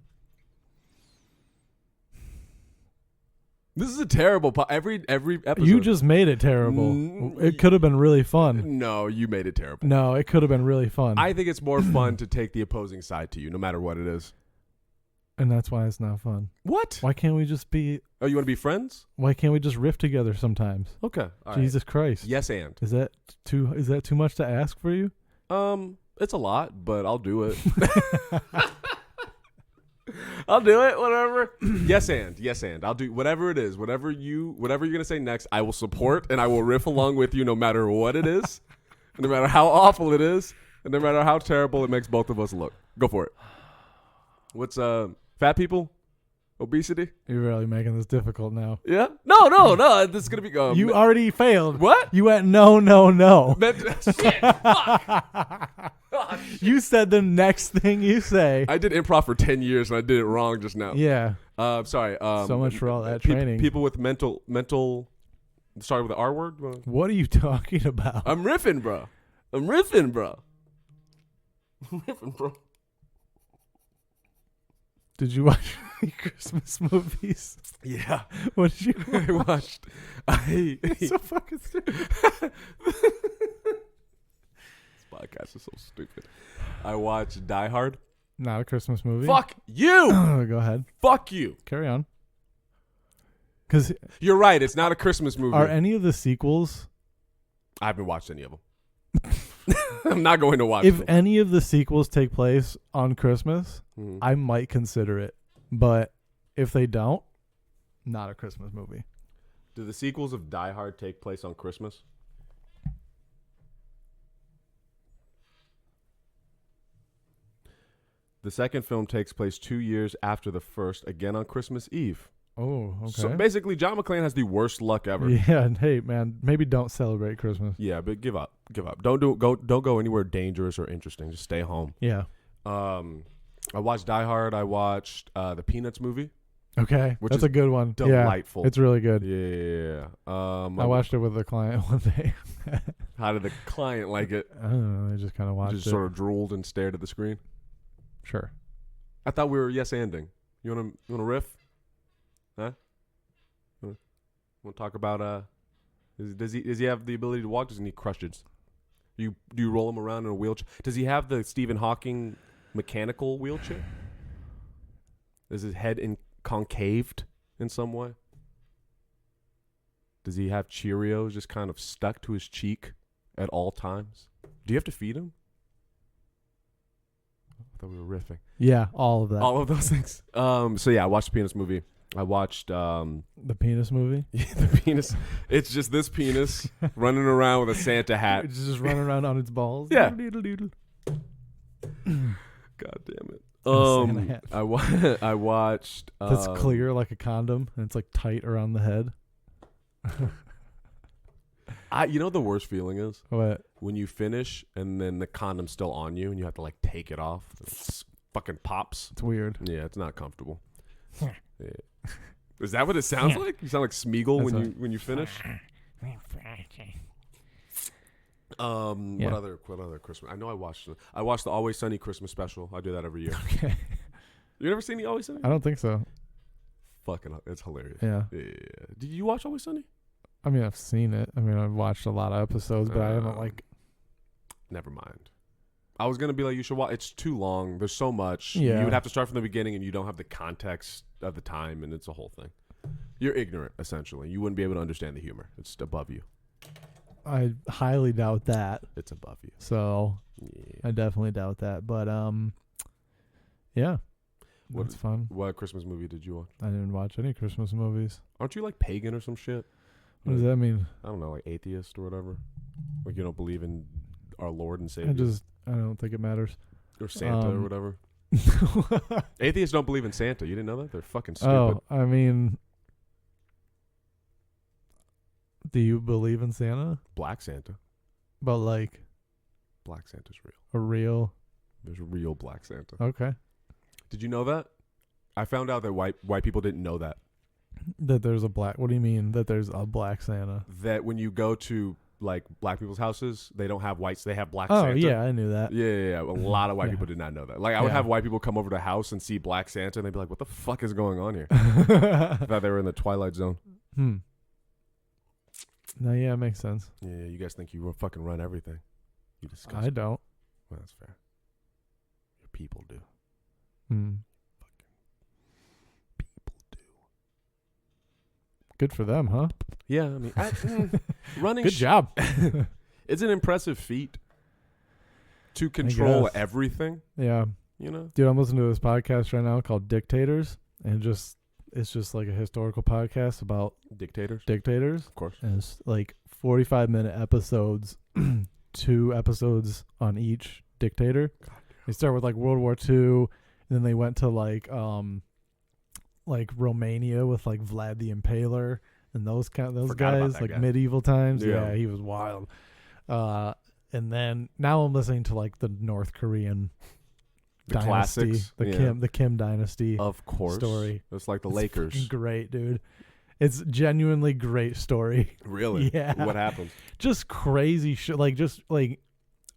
This is a terrible every episode. You just made it terrible. It could have been really fun. No, you made it terrible. No, it could have been really fun. I think it's more fun to take the opposing side to you, no matter what it is. And that's why it's not fun. What? Why can't we just be... Oh, you want to be friends? Why can't we just riff together sometimes? Okay. All Jesus Christ. right. Yes, and. Is that too much to ask for you? It's a lot, but I'll do it. I'll do it, whatever. Yes, and. I'll do whatever it is. Whatever you're going to say next, I will support and I will riff along with you no matter what it is, no matter how awful it is, and no matter how terrible it makes both of us look. Go for it. What's fat people? Obesity? You're really making this difficult now. Yeah? No. This is going to be... You already failed. What? You went no. Shit. Fuck. Oh, shit. You said the next thing you say. I did improv for 10 years and I did it wrong just now. Yeah. Sorry. So much for all that training. People with mental... Sorry, with the R word? What are you talking about? I'm riffing, bro. I'm riffing, bro. I'm riffing, bro. Did you watch any Christmas movies? Yeah. What did you I watched. It's so fucking stupid. This podcast is so stupid. I watched Die Hard. Not a Christmas movie. Fuck you. Go ahead. Fuck you. Carry on. Because You're right. It's not a Christmas movie. are any of the sequels, I haven't watched any of them. I'm not going to watch if them. any of the sequels take place on Christmas, Mhm. I might consider it. But if they don't, not a Christmas movie. Do the sequels of Die Hard take place on Christmas? The second film takes place 2 years after the first, again on Christmas Eve. Oh, okay. So basically, John McClane has the worst luck ever. Yeah, and hey, man, maybe don't celebrate Christmas. Yeah, but give up. Give up. Don't go anywhere dangerous or interesting. Just stay home. Yeah. I watched Die Hard. I watched the Peanuts movie. Okay, Which that's is a good one. Delightful. Yeah, it's really good. Yeah. I watched it with a client one day. How did the client like it? I don't know. I just kind of watched Just it. sort of drooled and stared at the screen. Sure. I thought we were yes-anding. You wanna riff? Huh? Want to talk about does he have the ability to walk? Does he need crutches? Do you roll him around in a wheelchair? Does he have the Stephen Hawking mechanical wheelchair? Is his head concaved in some way? Does he have Cheerios just kind of stuck to his cheek at all times? Do you have to feed him? I thought we were riffing. Yeah, all of that. All of those things. So yeah, I watched the Penis movie. I watched The penis movie. the penis. It's just this penis running around with a Santa hat. It's just running around on its balls. Yeah. Doodle-doodle. God damn it. Santa hat. I watched. That's clear like a condom, and it's like tight around the head. You know what the worst feeling is? What? When you finish and then the condom's still on you and you have to like take it off. It fucking pops. It's weird. Yeah, it's not comfortable. Yeah. Is that what it sounds like? You sound like Smeagol when you finish. Yeah. What other Christmas? I know I watched the Always Sunny Christmas special. I do that every year. Okay. You never seen the Always Sunny? I don't think so. Fucking, it's hilarious. Yeah. Yeah. Did you watch Always Sunny? I mean, I've seen it. I mean, I've watched a lot of episodes, but I haven't like. Never mind. I was gonna be like, you should watch. It's too long. There's so much. Yeah. You would have to start from the beginning, and you don't have the context of the time, and it's a whole thing. You're ignorant, essentially. You wouldn't be able to understand the humor. It's above you. I highly doubt that. It's above you. So Yeah. I definitely doubt that. But yeah, What- that's fun. What Christmas movie did you watch? I didn't watch any Christmas movies. Aren't you like pagan or some shit? What does that mean? I don't know, like atheist or whatever. Like you don't believe in our Lord and Savior I don't think it matters. or Santa or whatever. Atheists don't believe in Santa. You didn't know that? They're fucking stupid. Oh, I mean, do you believe in Santa? Black Santa. But like Black Santa's real. a real? There's a real Black Santa. Okay. Did you know that? I found out that white people didn't know that. That there's a black. What do you mean that there's a black Santa? That when you go to like black people's houses, they don't have whites. They have Black Oh Santa. yeah, I knew that. Yeah. A lot of white Yeah. people did not know that. Like I would Yeah. have white people come over to the house and see Black Santa, and they'd be like, "What the fuck is going on here?" I thought they were in the Twilight Zone. No, yeah, it makes sense. Yeah, you guys think you fucking run everything. You disgust. I don't. Well, that's fair. Your people do. Hmm. People do. Good for them, huh? Yeah, I mean, running. Good job. It's an impressive feat to control guess. everything. Yeah, You know. dude, I'm listening to this podcast right now called Dictators, and it's just like a historical podcast about Dictators. dictators. Of course. And it's like 45-minute episodes, 2 episodes on each dictator. God. They start with like World War II, and then they went to like Romania with like Vlad the Impaler and those Forgot about guys, that like guy. medieval times. Yeah. Yeah, he was wild. And then now I'm listening to like the North Korean The dynasty, classics. the Yeah. Kim dynasty Of course. story. It's like the It's Lakers. fucking great, dude. It's genuinely great story. Really? Yeah. What happened? Just crazy shit. Like just like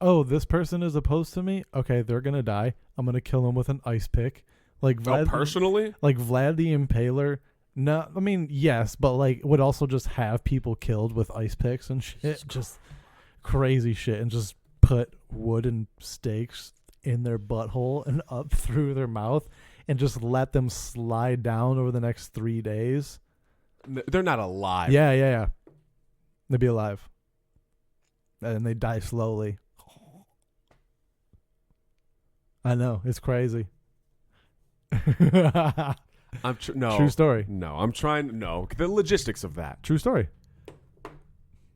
oh, this person is opposed to me. Okay, they're gonna die. I'm gonna kill them with an ice pick. Like Oh, personally? like Vlad the Impaler. No, I mean yes, but like would also just have people killed with ice picks and shit, just crazy shit, and just put wooden stakes in their butthole and up through their mouth, and just let them slide down over the next 3 days. They're not alive. Yeah. They'd be alive, and they die slowly. I know, it's crazy. No. True story. No, I'm trying. No, the logistics of that. True story.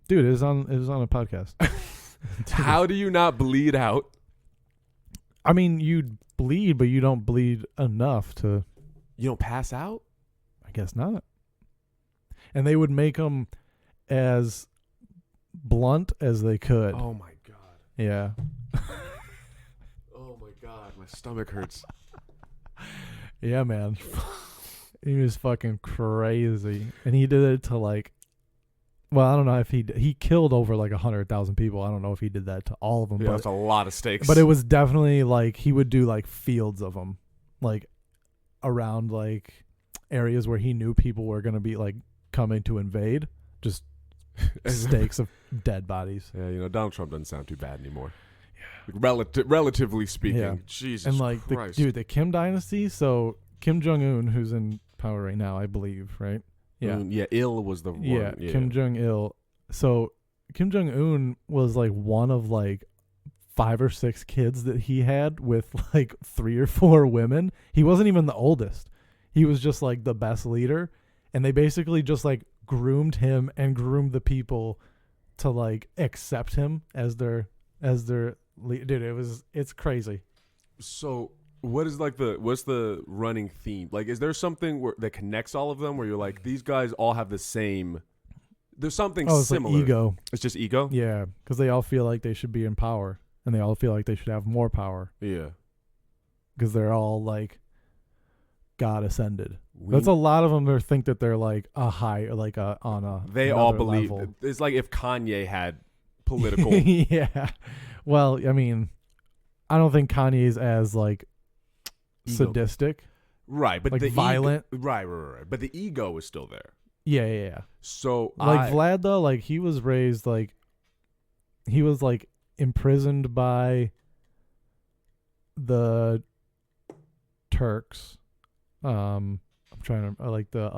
Dude, it was on a podcast. How do you not bleed out? I mean, you bleed, but you don't bleed enough to. You don't pass out? I guess not. And they would make them as blunt as they could. Oh my god. Yeah. Oh my god, my stomach hurts. Yeah, man. He was fucking crazy, and he did it to like. Well, I don't know if he killed over like 100,000 people. I don't know if he did that to all of them. Yeah, that's a lot of stakes. But it was definitely like he would do like fields of them, like around like areas where he knew people were going to be like coming to invade. Just stakes of dead bodies. Yeah, Donald Trump doesn't sound too bad anymore. Relatively speaking. Yeah. Jesus And like Christ. the Kim dynasty. So Kim Jong-un, who's in power right now, I believe, right? Yeah. Yeah, Il was the one. Yeah, Kim Jong-il. So Kim Jong-un was like one of like 5 or 6 kids that he had with like 3 or 4 women. He wasn't even the oldest. He was just like the best leader, and they basically just like groomed him and groomed the people to like accept him as their leader. Dude, it's crazy. So what's the running theme? Like, is there something that connects all of them where you're like, these guys all have the same, there's something It's similar. like ego. It's just ego? Yeah, because they all feel like they should be in power, and they all feel like they should have more power Yeah. because they're all like God ascended. That's a lot of them. They think that they're like a high, like a on a. They all another believe level. it's like if Kanye had political. Yeah. Well, I mean, I don't think Kanye's as like Ego. sadistic. Right, but like the violent. Right. But the ego is still there. Yeah. So Like Vlad though, like he was raised like he was like imprisoned by the Turks. I'm trying to like the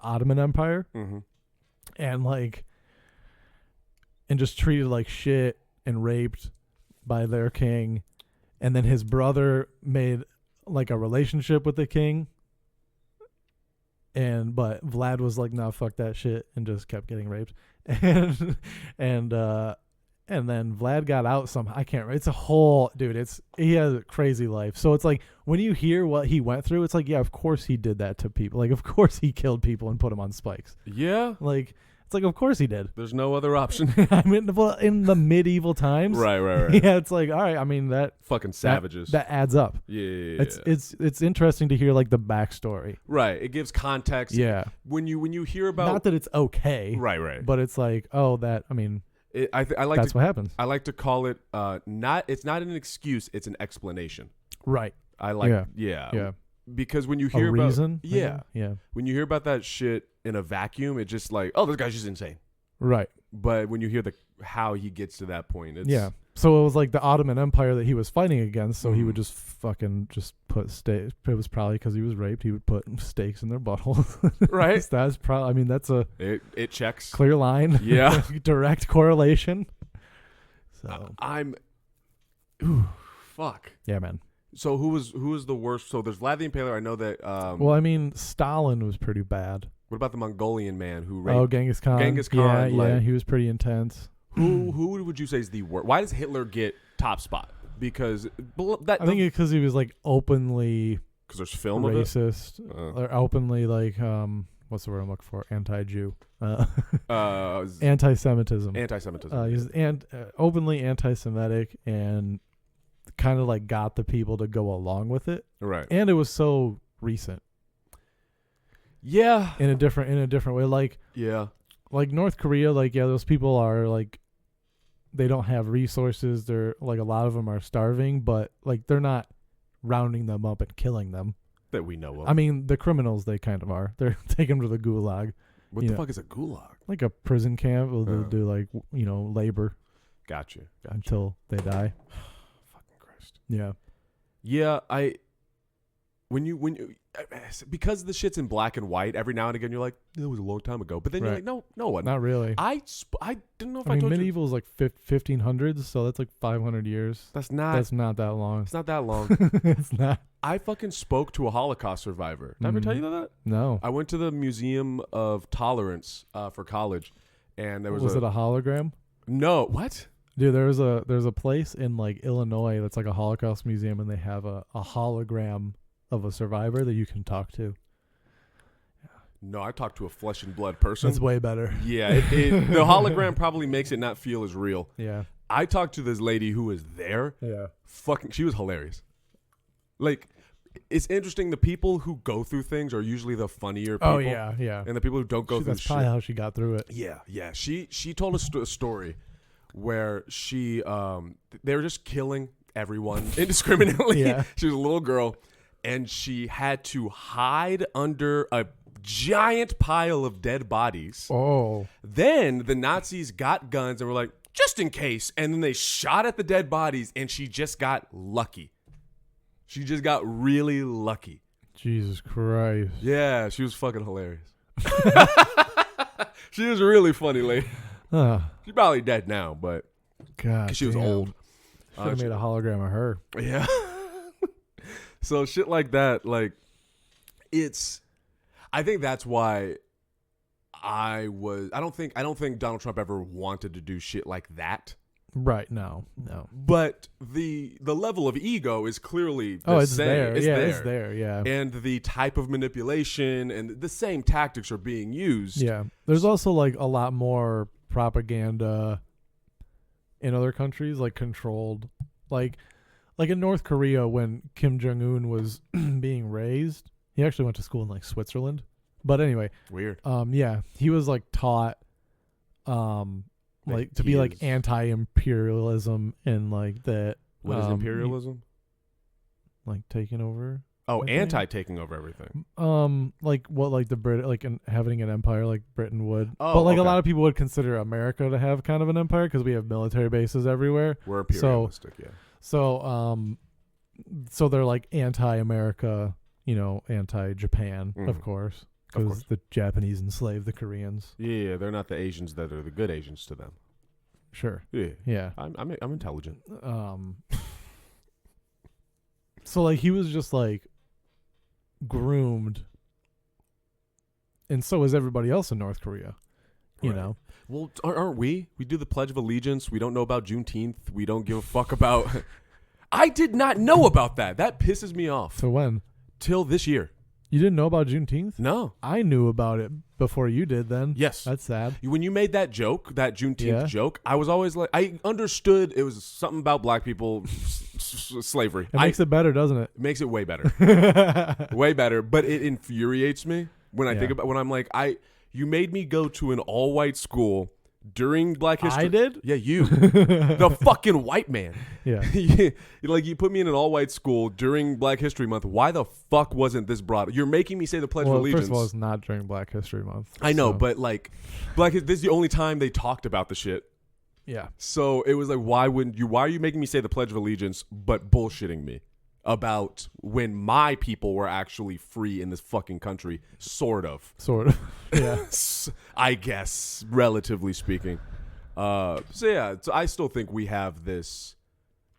Ottoman Empire, and like and just treated like shit and raped by their king, and then his brother made like a relationship with the king, but Vlad was like, nah, fuck that shit, and just kept getting raped. And then Vlad got out somehow. I can't remember. It's a whole dude. He has a crazy life. So it's like when you hear what he went through, it's like, yeah, of course he did that to people. Like, of course he killed people and put them on spikes. Yeah. Like, it's like, of course he did. There's no other option. I mean, in the medieval times, Right. Yeah, it's like, all right. I mean, that Fucking savages. that adds up. Yeah. It's interesting to hear like the backstory. Right. It gives context. Yeah. When you hear about Not that it's okay. Right. But it's like, oh, that. I mean, I like that's what happens. I like to call it it's not an excuse, it's an explanation. Right. I like Yeah. Because when you hear A about reason. yeah, Yeah. when you hear about that shit in a vacuum, it's just like, oh, this guy's just insane. Right. But when you hear how he gets to that point, it's Yeah. So it was like the Ottoman Empire that he was fighting against. So he would just fucking just put stakes. It was probably because he was raped. He would put stakes in their buttholes. Right. That's probably. I mean, that's a it checks. clear line. Yeah. Direct correlation. So Fuck. yeah, man. So who was the worst? So there's Vlad the Impaler. I know that. Well, I mean, Stalin was pretty bad. What about the Mongolian man who raped? Oh, Genghis Khan. Genghis Khan, Yeah, like- he was pretty intense. Who would you say is the worst? Why does Hitler get top spot? Because I think because he was like openly there's film of it. racist, or openly like what's the word I'm looking for? Anti-Jew, anti-Semitism. Anti-Semitism. He's openly anti-Semitic, and kind of like got the people to go along with it. Right. And it was so recent. Yeah. In a different way, like Yeah. North Korea, like, yeah, those people are like they don't have resources. They're like a lot of them are starving, but like they're not rounding them up and killing them. That we know of. I mean, the criminals they kind of are. They're taking them to the gulag, what the fuck is a gulag? like a prison camp. They'll Oh. do like labor Gotcha. until they die. Fucking Christ. Yeah. Yeah, when you because the shit's in black and white, every now and again you're like, it was a long time ago. But then you're Right. like, no, what? Not really. I didn't know if I I, mean, told you. medieval is like 1500s, so that's like 500 years. That's not. That's not that long. It's not that long. It's not. I fucking spoke to a Holocaust survivor. Did I ever tell you that? No. I went to the Museum of Tolerance for college, and there was it a hologram? no what? Dude, there's a place in like Illinois that's like a Holocaust museum, and they have a hologram of a survivor that you can talk to. No, I talked to a flesh and blood person. That's way better. Yeah, the hologram probably makes it not feel as real. Yeah. I talked to this lady who was there. Yeah. She was hilarious. Like, it's interesting. The people who go through things are usually the funnier people. Oh yeah, yeah. And the people who don't go through That's probably shit. how she got through it. Yeah. She told us a story where they were just killing everyone indiscriminately. Yeah. She was a little girl, and she had to hide under a giant pile of dead bodies. Oh. Then the Nazis got guns and were like, just in case. And then they shot at the dead bodies, and she just got lucky. She just got really lucky. Jesus Christ. Yeah, she was fucking hilarious. She was a really funny lady. She's probably dead now, but God. 'cause she was damn. old. Should have made a hologram of her. Yeah. So shit like that, like, I think that's why I don't think Donald Trump ever wanted to do shit like that. Right. No. But the level of ego is clearly the It's same. there. It's yeah, there. it's there. Yeah. And the type of manipulation and the same tactics are being used. Yeah. There's also like a lot more propaganda in other countries, like controlled, like in North Korea when Kim Jong-un was being raised. He actually went to school in like Switzerland. But anyway, Weird. yeah, he was like taught like to be like anti-imperialism and like that. What is imperialism? Like taking over. Oh, Okay. anti-taking over everything. Like what, like the Brit, like having an empire like Britain would. Oh, but like a okay. lot of people would consider America to have kind of an empire because we have military bases everywhere. We're imperialistic, yeah. So they're like anti-America, anti-Japan, of Mhm. course, Of because course. the Japanese enslaved the Koreans. Yeah, they're not the Asians that are the good Asians to them. Sure. Yeah. Yeah. I'm intelligent. So like he was just like groomed, and so is everybody else in North Korea. You Right. know. Well, aren't we? We do the Pledge of Allegiance. We don't know about Juneteenth. We don't give a fuck about. I did not know about that. That pisses me off. So when Till this year. you didn't know about Juneteenth, No. I knew about it before you did. Then Yes. that's sad. When you made that joke, that Juneteenth Yeah. joke, I was always like, I understood it was something about black people, slavery. It makes it better, doesn't it? Makes it way better. Way better. But it infuriates me when I think about, when I'm like, you made me go to an all-white school during Black History. I did? Yeah, you. The fucking white man. Yeah. Like, you put me in an all-white school during Black History Month. Why the fuck wasn't this brought? You're making me say the Pledge of Well, Allegiance. first of all, it's not during Black History Month. I know, so, but like, this is the only time they talked about the shit. yeah. So it was like, why are you making me say the Pledge of Allegiance, but bullshitting me about when my people were actually free in this fucking country? Sort of. Yeah. I guess, relatively speaking. So yeah, so I still think we have this.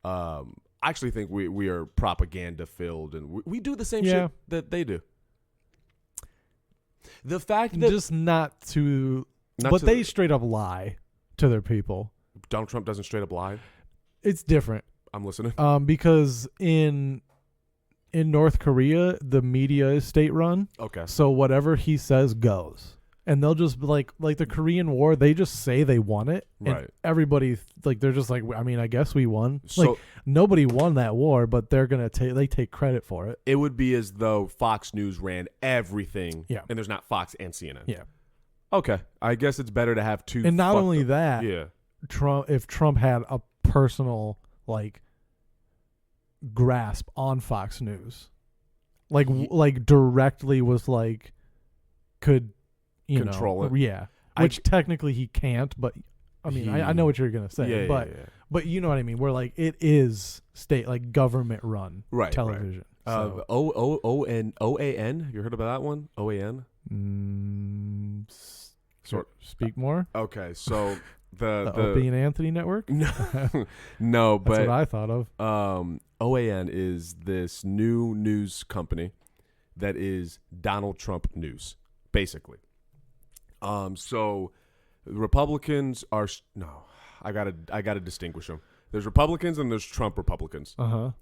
I actually think we are propaganda filled, and we do the same Yeah. shit that they do. The fact that Just not to, Not but to they the- straight up lie to their people. Donald Trump doesn't straight up lie. It's different. I'm listening. Because in North Korea, the media is state run. Okay. So whatever he says goes. And they'll just like the Korean War, they just say they won it. And Right. everybody, like, they're just like, I mean, I guess we won. So like, nobody won that war, but they're going to they take credit for it. it would be as though Fox News ran everything. Yeah. And there's not Fox and CNN. Yeah. Okay. I guess it's better to have two. And not fucked only up- that, Yeah. Trump had a personal like grasp on Fox News, like directly was like could Control it. yeah, I which technically he can't, but I mean I know what you're gonna say, Yeah, but you know what I mean. Where like it is state like government run Right, television. So. OAN. You heard about that one? OAN. Speak more. Okay, so the Opie and Anthony Network. No, That's but what I thought of. OAN is this new news company that is Donald Trump news, basically. So Republicans are I gotta distinguish them. There's Republicans and there's Trump Republicans.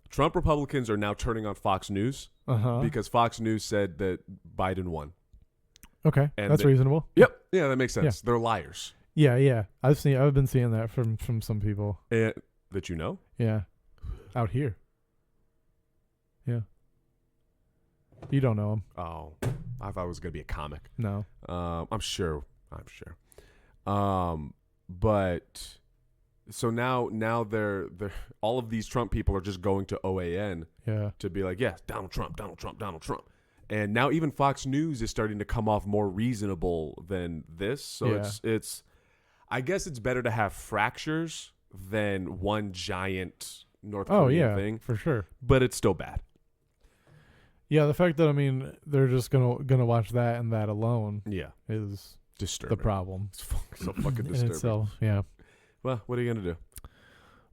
Trump Republicans are now turning on Fox News because Fox News said that Biden won. Okay, And that's reasonable. Yep. Yeah, that makes sense. Yeah. They're liars. Yeah. I've been seeing that from some people. And that you know? Yeah, out here. Yeah. You don't know him. Oh, I thought it was gonna be a comic. No. I'm sure. But so now they're all of these Trump people are just going to OAN to be like, yeah, Donald Trump. And now even Fox News is starting to come off more reasonable than this. So it's I guess it's better to have fractures than one giant North Korean thing. For sure. But it's still bad. Yeah, the fact that they're just gonna watch that and that alone is disturbing. the problem. It's so fucking in disturbing. itself. Yeah. Well, what are you gonna do?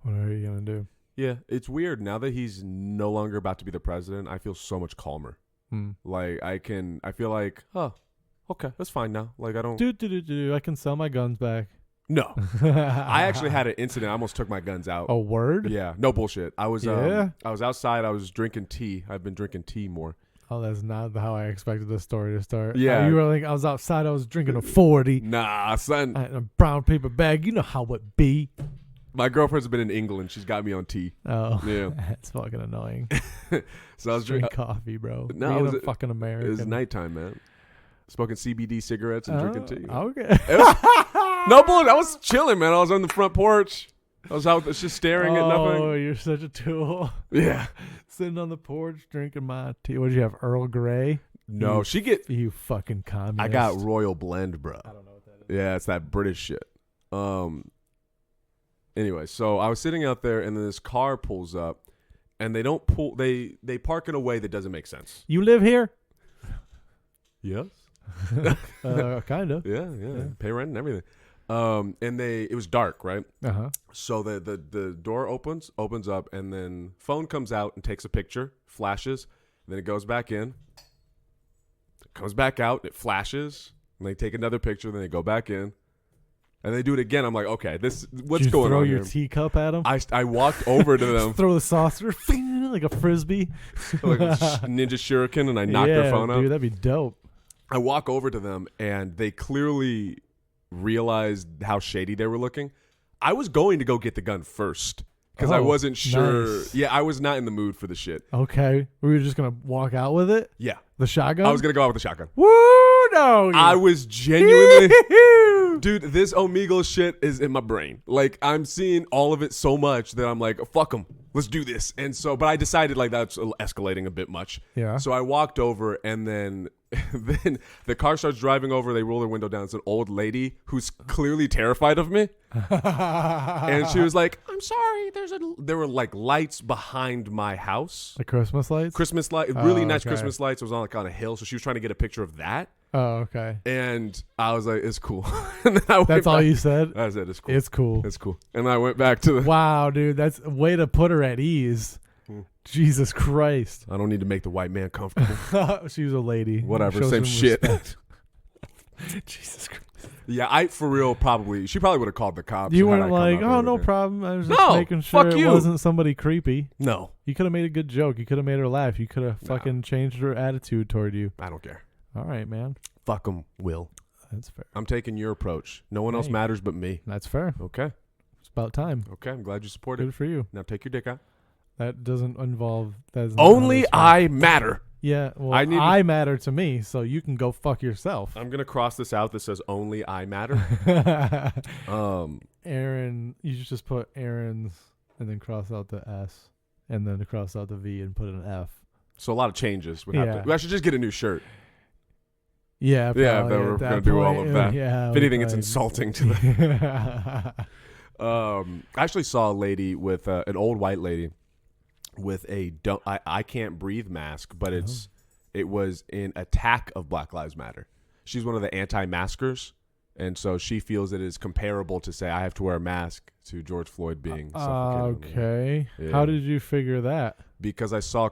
What are you gonna do? Yeah, it's weird. Now that he's no longer about to be the president, I feel so much calmer. Like I feel like, oh, okay, that's fine now. Like I don't. I can sell my guns back. No, I actually had an incident. I almost took my guns out. A word? Yeah, no bullshit. I was Yeah? I was outside. I was drinking tea. I've been drinking tea more. Oh, that's not how I expected the story to start. Yeah. You were like, I was outside. I was drinking a 40. Nah, son. I had a brown paper bag. You know how it be. My girlfriend's been in England. She's got me on tea. Oh, Yeah. that's fucking annoying. So I was Drink drinking. coffee, bro. No, Being it was a fucking American. It was nighttime, man. Smoking CBD cigarettes and drinking tea. Okay. No bullshit. I was chilling, man. I was on the front porch. I was out just staring at nothing. Oh, you're such a tool. Yeah. Sitting on the porch drinking my tea. What did you have? Earl Grey? No, You fucking communist. I got Royal Blend, bro. I don't know what that is. Yeah, it's that British shit. Anyway, so I was sitting out there, and then this car pulls up, and they don't pull. They park in a way that doesn't make sense. You live here? Yes. Kind of. Yeah. Pay rent and everything. And it was dark, right? Uh-huh. So the door opens up, and then phone comes out and takes a picture, flashes, then it goes back in, it comes back out, it flashes, and they take another picture, then they go back in, and they do it again. I'm like, okay, what's going on Throw your here? teacup at them? I walked over to them Throw the saucer like a frisbee. like a ninja shuriken, and I knocked their phone out. Dude, that'd be dope. I walk over to them, and they clearly realized how shady they were looking. I was going to go get the gun first because I wasn't sure. Nice. Yeah, I was not in the mood for the shit. Okay. We were just going to walk out with it? Yeah. The shotgun? I was going to go out with the shotgun. Woo! No. I was genuinely... Dude, this Omegle shit is in my brain. Like, I'm seeing all of it so much that I'm like, fuck them. Let's do this. And so, but I decided like that's escalating a bit much. Yeah. So I walked over, and then the car starts driving over. They roll their window down. It's an old lady who's clearly terrified of me. And she was like, I'm sorry. There were like lights behind my house. The Christmas lights? Christmas light, really nice okay. Christmas lights. It was on a hill. So she was trying to get a picture of that. Oh, okay. And I was like, it's cool. And then I went That's all back. you said? I said, it's cool. It's cool. It's cool. And I went back to the... Wow, dude. That's a way to put her at ease. Jesus Christ. I don't need to make the white man comfortable. She was a lady. Whatever, Shows same some shit. respect. Jesus Christ. Yeah, for real, she probably would have called the cops. You had weren't I come like, out there oh, with no it. problem. I was just No, making sure fuck it you. wasn't somebody creepy. No, You could have made a good joke. You could have made her laugh. You could have Nah. fucking changed her attitude toward you. I don't care. All right, man. Fuck them, Will. That's fair. I'm taking your approach. No one else Hey. matters but me. That's fair. Okay. It's about time. Okay, I'm glad you support it. Good for you. Now take your dick out. That doesn't involve... That is not how Only this works. I matter. Yeah, well, I need to- I matter to me, so you can go fuck yourself. I'm gonna cross this out that says only I matter. Aaron, you should just put Aaron's and then cross out the S and then cross out the V and put an F. So a lot of changes. Would have Yeah. to, I should just get a new shirt. Yeah, Yeah, probably that we're at that gonna do all point, of that. Yeah, If anything, it's insulting to the. I actually saw a lady with an old white lady with a I can't breathe mask, but it was in attack of Black Lives Matter. She's one of the anti-maskers, and so she feels it is comparable to say I have to wear a mask to George Floyd being suffocated. Okay. Yeah. How did you figure that? Because I saw.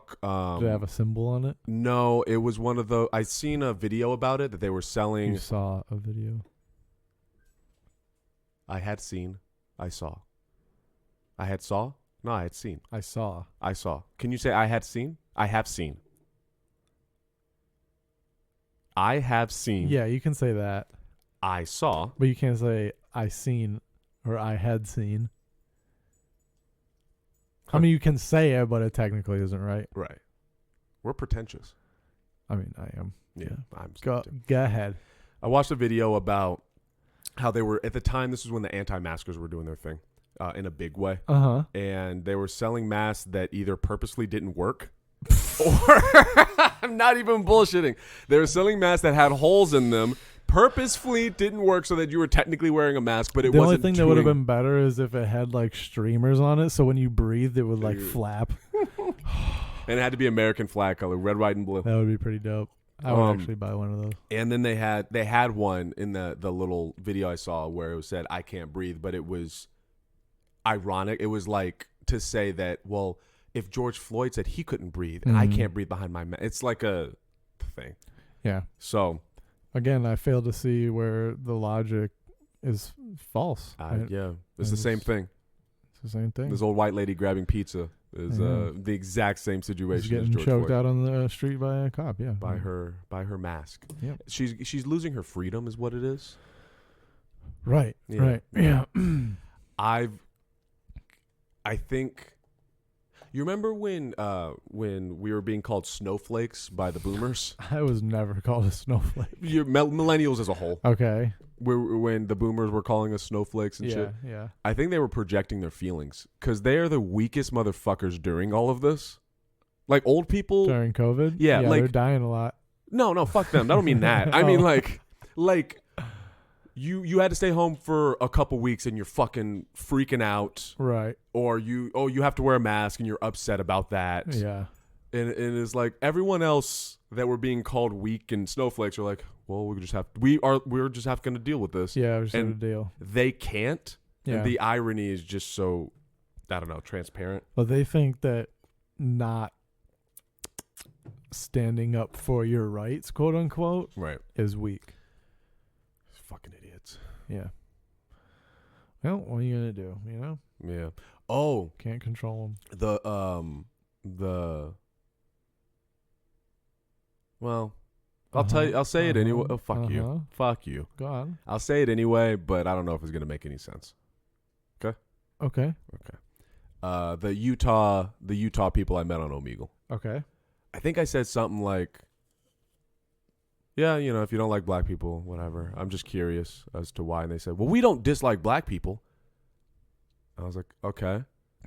Did it have a symbol on it? No, it was one of the. I seen a video about it that they were selling. You saw a video. I had seen. I saw. I had saw. No, I had seen. I saw. I saw. Can you say I had seen? I have seen. I have seen. Yeah, you can say that, I saw. but you can't say I seen or I had seen. I mean, you can say it, but it technically isn't right. Right. We're pretentious. I mean, I am. Yeah. Yeah. I'm Go stupid. ahead. I watched a video about how they were, at the time, this was when the anti-maskers were doing their thing in a big way. Uh-huh. And they were selling masks that either purposely didn't work or I'm not even bullshitting. They were selling masks that had holes in them, purposefully didn't work so that you were technically wearing a mask, but it The only wasn't thing that would have been better is if it had like streamers on it, so when you breathed, it would like flap. And it had to be American flag color, red, white, and blue. That would be pretty dope. I would actually buy one of those. And then they had one in the little video I saw where it said I can't breathe, but it was ironic. It was like to say that, well, if George Floyd said he couldn't breathe and I can't breathe behind my mask, it's like a thing. Yeah. So Again, I fail to see where the logic is false. Right? yeah, it's the same thing. It's the same thing. This old white lady grabbing pizza is Yeah. the exact same She's situation as getting George choked Floyd. out on the street by a cop. Yeah. By her mask. Yep. She's losing her freedom is what it is. Right. Yeah. Right. Yeah. I think you remember when we were being called snowflakes by the boomers? I was never called a snowflake. Millennials as a whole. Okay. When the boomers were calling us snowflakes and Yeah. shit. Yeah. I think they were projecting their feelings because they are the weakest motherfuckers during all of this. Like old people. During COVID. Yeah, like- they're dying a lot. No, fuck them. I don't mean that. I mean like you had to stay home for a couple weeks and you're fucking freaking out, Right. or you have to wear a mask and you're upset about that. Yeah. And it's like everyone else that were being called weak and snowflakes are like, well, we're just going to deal with this. Yeah. It was And a deal. They can't. Yeah. And the irony is just so, I don't know, transparent. But they think that not standing up for your rights, quote unquote, Right. is weak. Fucking idiots. Yeah. Well, what are you gonna do? You know, Yeah. Oh, can't control them. Well, I'll tell you. I'll say it anyway. Oh, fuck you. Uh-huh. Fuck you. Go on. I'll say it anyway, but I don't know if it's gonna make any sense. Okay. The Utah people I met on Omegle. Okay. I think I said something like, yeah, you know, if you don't like black people, whatever. I'm just curious as to why. And they said, well, we don't dislike black people. I was like, okay.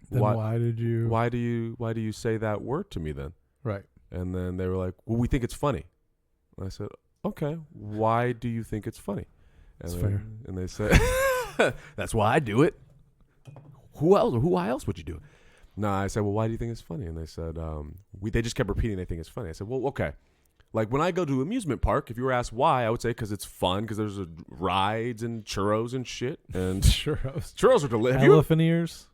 Then why did you? Why do you say that word to me then? Right. And then they were like, well, we think it's funny. And I said, okay, why do you think it's funny? And That's then, fair. And they said, that's why I do it. Why else would you do it? No, I said, well, why do you think it's funny? And they said, they just kept repeating they think it's funny. I said, well, okay. Like when I go to an amusement park, if you were asked why, I would say because it's fun, because there's rides and churros and shit. And churros are delicious. Elephant ears.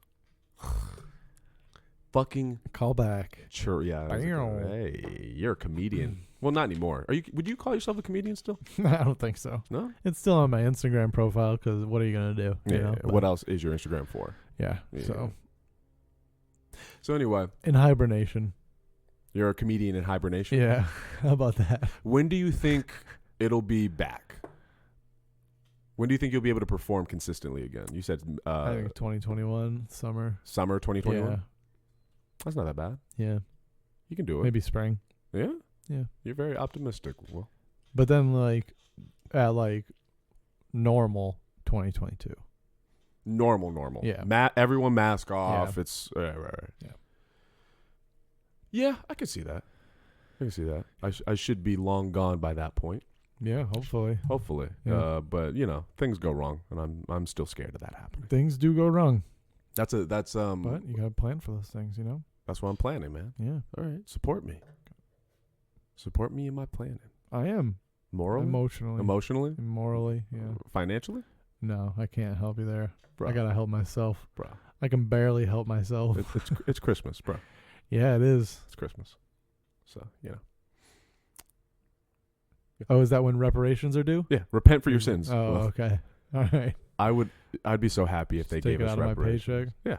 Fucking Call back. yeah. Bam. Hey, you're a comedian. Well, not anymore. Would you call yourself a comedian still? I don't think so. No. It's still on my Instagram profile because what are you gonna do? You know? What else is your Instagram for? Yeah. Yeah. So anyway, In hibernation. you're a comedian in hibernation. Yeah. How about that? When do you think it'll be back? When do you think you'll be able to perform consistently again? You said I think 2021 summer. summer 2021. Yeah. That's not that bad. Yeah. You can do it. Maybe spring. Yeah. Yeah. You're very optimistic. Well, But then like at like normal 2022. normal. Yeah. Everyone mask off. Yeah. It's right. Yeah. Yeah, I can see that. I should be long gone by that point. Yeah, hopefully. Hopefully. Yeah. But things go wrong, and I'm still scared of that happening. Things do go wrong, That's but you got to plan for those things, you know? that's what I'm planning, man. Yeah. All right, support me. Support me in my planning. I am. Morally, Emotionally. emotionally, Morally, yeah. financially, No, I can't help you there. bro. I got to help myself. bro. I can barely help myself. It's Christmas, bro. Yeah, it is. It's Christmas, so Oh, is that when reparations are due? yeah. Repent for your sins. Oh, okay. All right. I'd be out of happy if they Take gave it us out of my reparations. paycheck. Yeah.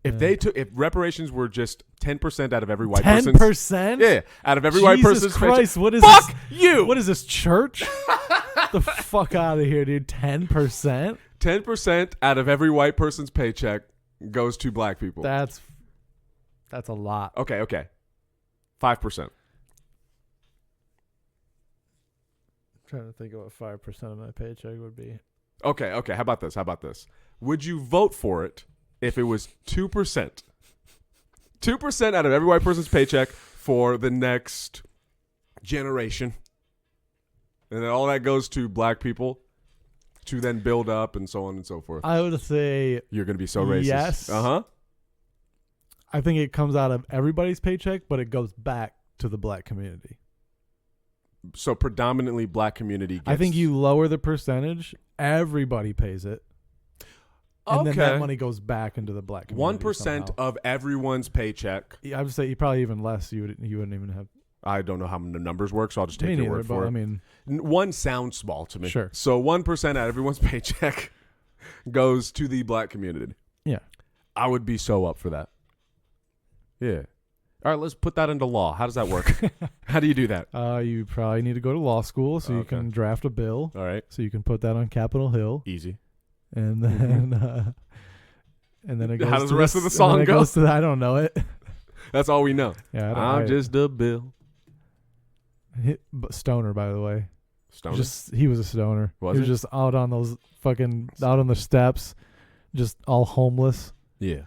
If Yeah. they took, if reparations were just 10% out of every white person's, 10%? yeah, out of every white Jesus person's Christ, what is Fuck this? you! What is this, church? The fuck out of here, dude. 10%? 10% out of every white person's paycheck goes to black people. That's a lot. Okay. 5%. I'm trying to think of what 5% of my paycheck would be. Okay. How about this? Would you vote for it if it was 2%? 2% out of every white person's paycheck for the next generation. And then all that goes to black people to then build up and so on and so forth. I would say You're going to be so racist. yes. Uh-huh. I think it comes out of everybody's paycheck, but it goes back to the black community. So predominantly black community gets... I think you lower the percentage, everybody pays it. And then that money goes back into the black community. 1% somehow. of everyone's paycheck. Yeah, I would say probably even less. You wouldn't even have. I don't know how the numbers work, so I'll just take Me your neither, word but for it. I mean, One sounds small to me. Sure. So 1% out of everyone's paycheck goes to the black community. yeah. I would be so up for that. Yeah. All right, let's put that into law. How does that work? How do you do that? You probably need to go to law school so you Okay. can draft a bill, All right. so you can put that on Capitol Hill, Easy. and then it goes. How does to the rest of the and song then it go? goes to I don't know it. That's all we know. Yeah, I'm just a bill. Stoner, by the way. Stoner? He was a stoner. Was he was he? just out on those out on the steps, just all homeless, Yeah.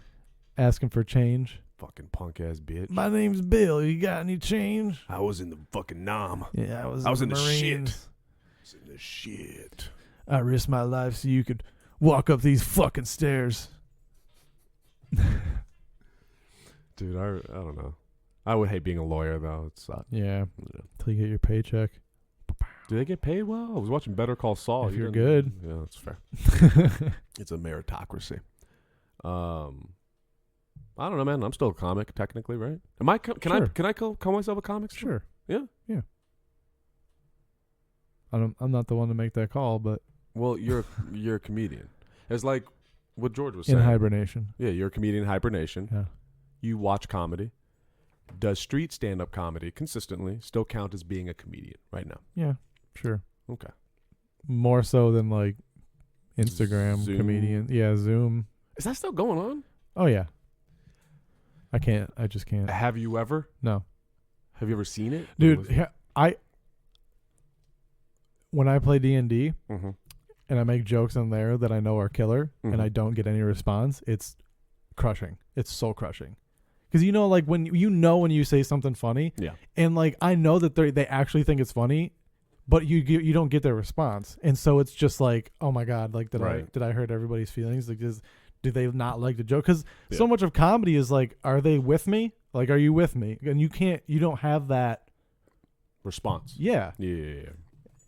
asking for change. Fucking punk ass bitch. My name's Bill. You got any change? I was in the fucking nom. Yeah, I was in the shit. Marines. I was in the shit. I risked my life so you could walk up these fucking stairs. Dude, I don't know. I would hate being a lawyer, though. It's Yeah, till you get your paycheck. Do they get paid well? I was watching Better Call Saul. If You you're didn't- good. Yeah, that's fair. It's a meritocracy. I don't know, man. I'm still a comic, technically, right? Am I? Can Sure. I call myself a comic? still? Sure. Yeah? Yeah. I'm not the one to make that call, but Well, you're a comedian. It's like what George was in saying. hibernation. Yeah, you're a comedian in hibernation. Yeah. You watch comedy. Does street stand-up comedy consistently still count as being a comedian right now? Yeah. Sure. Okay. More so than like Instagram Zoom. comedian. Yeah, Zoom. Is that still going on? Oh yeah. I just can't. Have you ever? No. Have you ever seen it? Dude, yeah, when I play D&D Mm-hmm. and I make jokes on there that I know are killer Mhm. and I don't get any response, it's crushing. It's so crushing. Cuz like when you say something funny, Yeah. and like I know that they actually think it's funny, but you don't get their response. And so it's just like, "Oh my god, like did Right. I hurt everybody's feelings? Like do they not like the joke?" Cuz Yeah. so much of comedy is like, "Are they with me? Like are you with me?" And you don't have that. Response. Yeah. Yeah.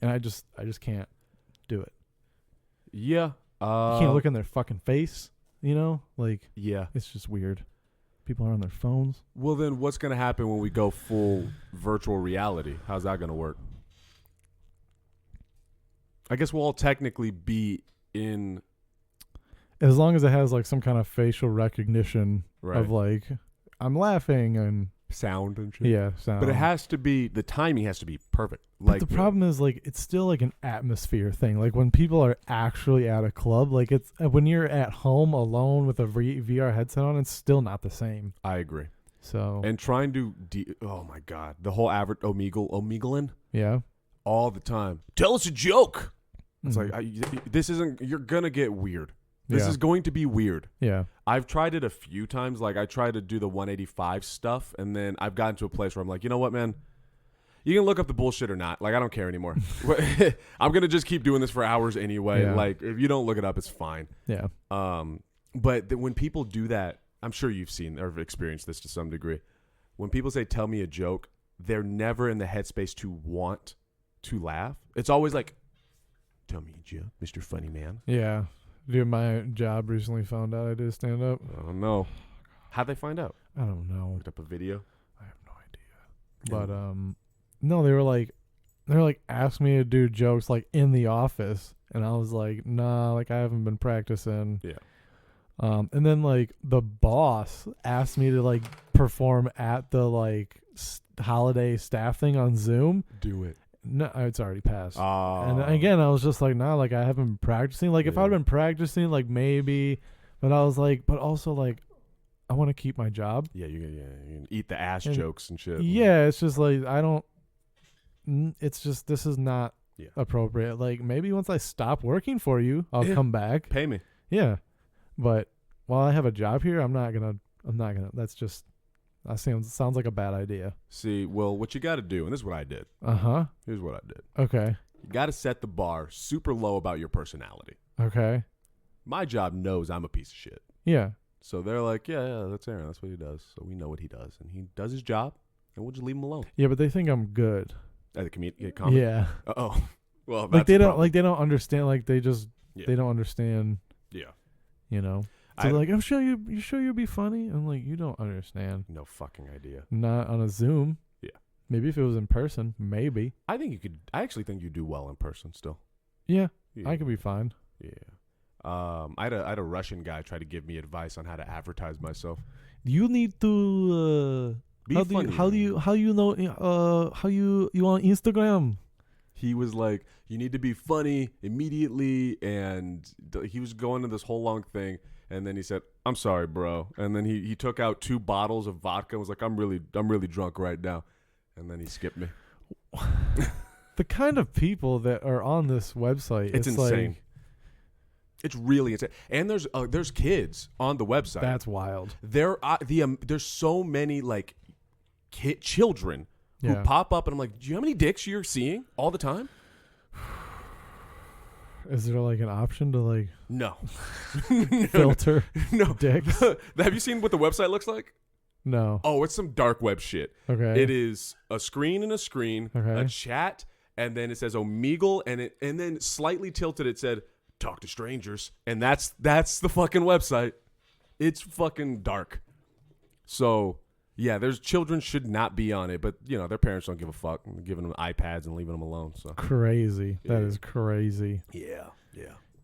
And I just can't do it. Yeah. You can't look in their fucking face, Like Yeah. it's just weird. People are on their phones. Well, then what's going to happen when we go full virtual reality? How's that going to work? I guess we'll all technically be in... As long as it has like some kind of facial recognition Right. of like I'm laughing and sound and shit. yeah, sound. But it has to be... The timing has to be perfect. But the problem is like it's still like an atmosphere thing. Like when people are actually at a club, like when you're at home alone with a VR headset on, it's still not the same. I agree. So And trying to, oh my God, the whole average Omeglein yeah. all the time. Tell us a joke. It's Mhm. like, this isn't, you're going to get weird. This Yeah. is going to be weird. Yeah. I've tried it a few times. Like, I tried to do the 185 stuff, and then I've gotten to a place where I'm like, you know what, man? You can look up the bullshit or not. Like, I don't care anymore. I'm going to just keep doing this for hours anyway. Yeah. Like, if you don't look it up, it's fine. Yeah. But when people do that, I'm sure you've seen or experienced this to some degree. When people say, tell me a joke, they're never in the headspace to want to laugh. It's always like, tell me a joke, Mr. Funny Man. Yeah. Dude, my job recently found out I did stand up. I don't know. How'd they find out? I don't know. Looked up a video. I have no idea. But no, they were like asked me to do jokes like in the office, and I was like, nah, like I haven't been practicing. Yeah. And then like the boss asked me to like perform at the like holiday staff thing on Zoom. Do it. No, it's already passed. Oh. And again, I was just like, nah, like I haven't been practicing. Like if Yeah. I'd been practicing, like maybe, but I was like, but also like, I want to keep my job. Yeah, you can eat the ass And- jokes and shit. Yeah, it's just like I don't. It's just this is not Yeah. appropriate. Like maybe once I stop working for you, I'll Yeah. come back. Pay me. Yeah, but while I have a job here, I'm not gonna. That's just. That sounds like a bad idea. See, well, what you got to do, and this is what I did. Uh-huh. Here's what I did. Okay. You got to set the bar super low about your personality. Okay. My job knows I'm a piece of shit. Yeah. So they're like, yeah, that's Aaron. That's what he does. So we know what he does. And he does his job, and we'll just leave him alone. Yeah, but they think I'm good. At the comedy. Yeah. Oh. Well, that's Like they the don't problem. they don't understand. Like they just Yeah. they don't understand. Yeah. You know. So I- they're like, I'm sure you sure you'll be funny. I'm like, you don't understand. No fucking idea. Not on a Zoom. Yeah. Maybe if it was in person, maybe. I actually think you do well in person still. Yeah, Yeah. I could be fine. Yeah. I had a Russian guy try to give me advice on how to advertise myself. You need to. Be how funny. do you know how you on Instagram? He was like, you need to be funny immediately, and he was going to this whole long thing, and then he said, I'm sorry, bro, and then he took out 2 bottles of vodka and was like, I'm really drunk right now, and then he skipped me. The kind of people that are on this website, It's insane. Like, It's really insane. And there's kids on the website. that's wild. There's so many like children who Yeah. pop up, and I'm like, do you know how many dicks you're seeing all the time? Is there like an option to like No. filter No. dicks? Have you seen what the website looks like? No. Oh, it's some dark web shit. Okay. It is a screen and a screen, Okay. a chat, and then it says Omegle, and then slightly tilted it said talk to strangers, and that's the fucking website. It's fucking dark. So yeah, there's children should not be on it, but you know their parents don't give a fuck, giving them iPads and leaving them alone. So Crazy. That Yeah. is crazy. yeah.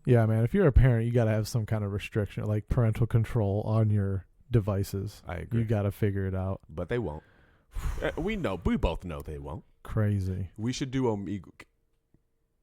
Yeah, man. If you're a parent, you got to have some kind of restriction, like parental control on your devices. I agree. You got to figure it out. But they won't. We both know they won't. Crazy. We should do Omegle.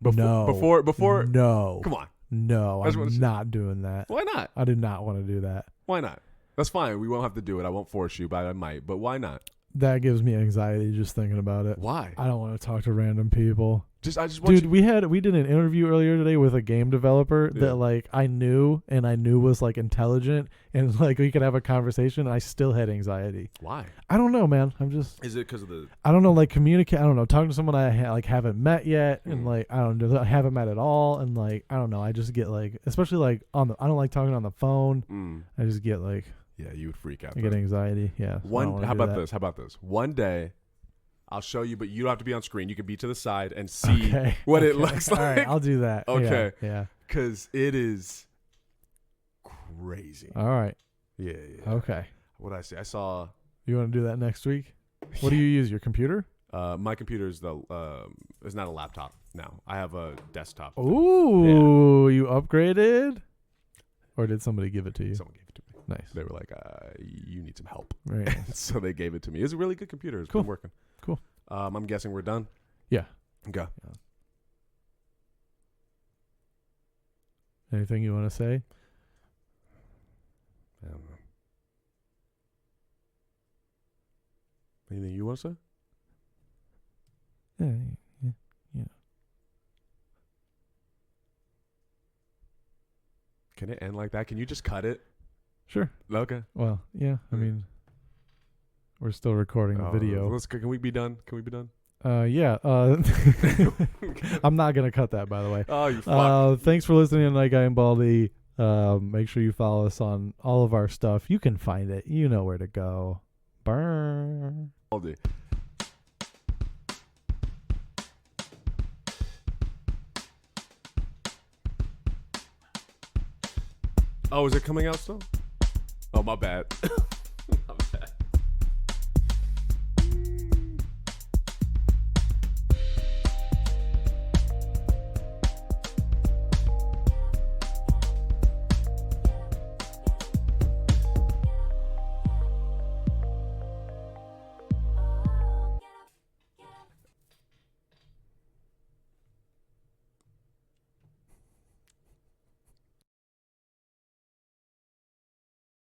No. Before. No. Come on. No, I just wanna I'm see- not doing that. Why not? I did not want to do that. Why not? That's fine. We won't have to do it. I won't force you, but I might. But why not? That gives me anxiety just thinking about it. Why? I don't want to talk to random people. I just want Dude, you. we did an interview earlier today with a game developer Yeah. that like I knew was like intelligent and like we could have a conversation and I still had anxiety. Why? I don't know, man. I'm just Is it because of the? I don't know, like communicate. I don't know, talking to someone like haven't met yet, and Mm. like I don't know, I haven't met at all, and like I don't know. I just get like, especially like I don't like talking on the phone. I just get like Yeah, you would freak out. I get though. anxiety. Yeah. so I don't wanna How do about that. this? How about this? One day, I'll show you, but you don't have to be on screen. You can be to the side and see Okay. what it Okay. looks All right, like. I'll do that. Okay. Yeah. Because it is crazy. All right. Yeah. Okay. What did I say? I saw. You want to do that next week? What do you use? Your computer? My computer is is not a laptop now. I have a desktop. Ooh, you upgraded? Or did somebody give it to you? Someone gave it to me. Nice. They were like, "You need some help," Very nice. so they gave it to me. It's a really good computer. It's Cool. been working. Cool. I'm guessing we're done. Yeah. Okay. Anything you want to say? I don't know. Anything you want to say? Yeah, yeah. Can it end like that? Can you just cut it? Sure. Okay. Well, yeah. I mean, we're still recording the video. Can we be done? Can we be done? Yeah. I'm not gonna cut that, by the way. Oh, you fuck. Thanks for listening to Night Guy and Baldy. Make sure you follow us on all of our stuff. You can find it. You know where to go. Burn. Baldy. Oh, is it coming out still? Oh, my bad.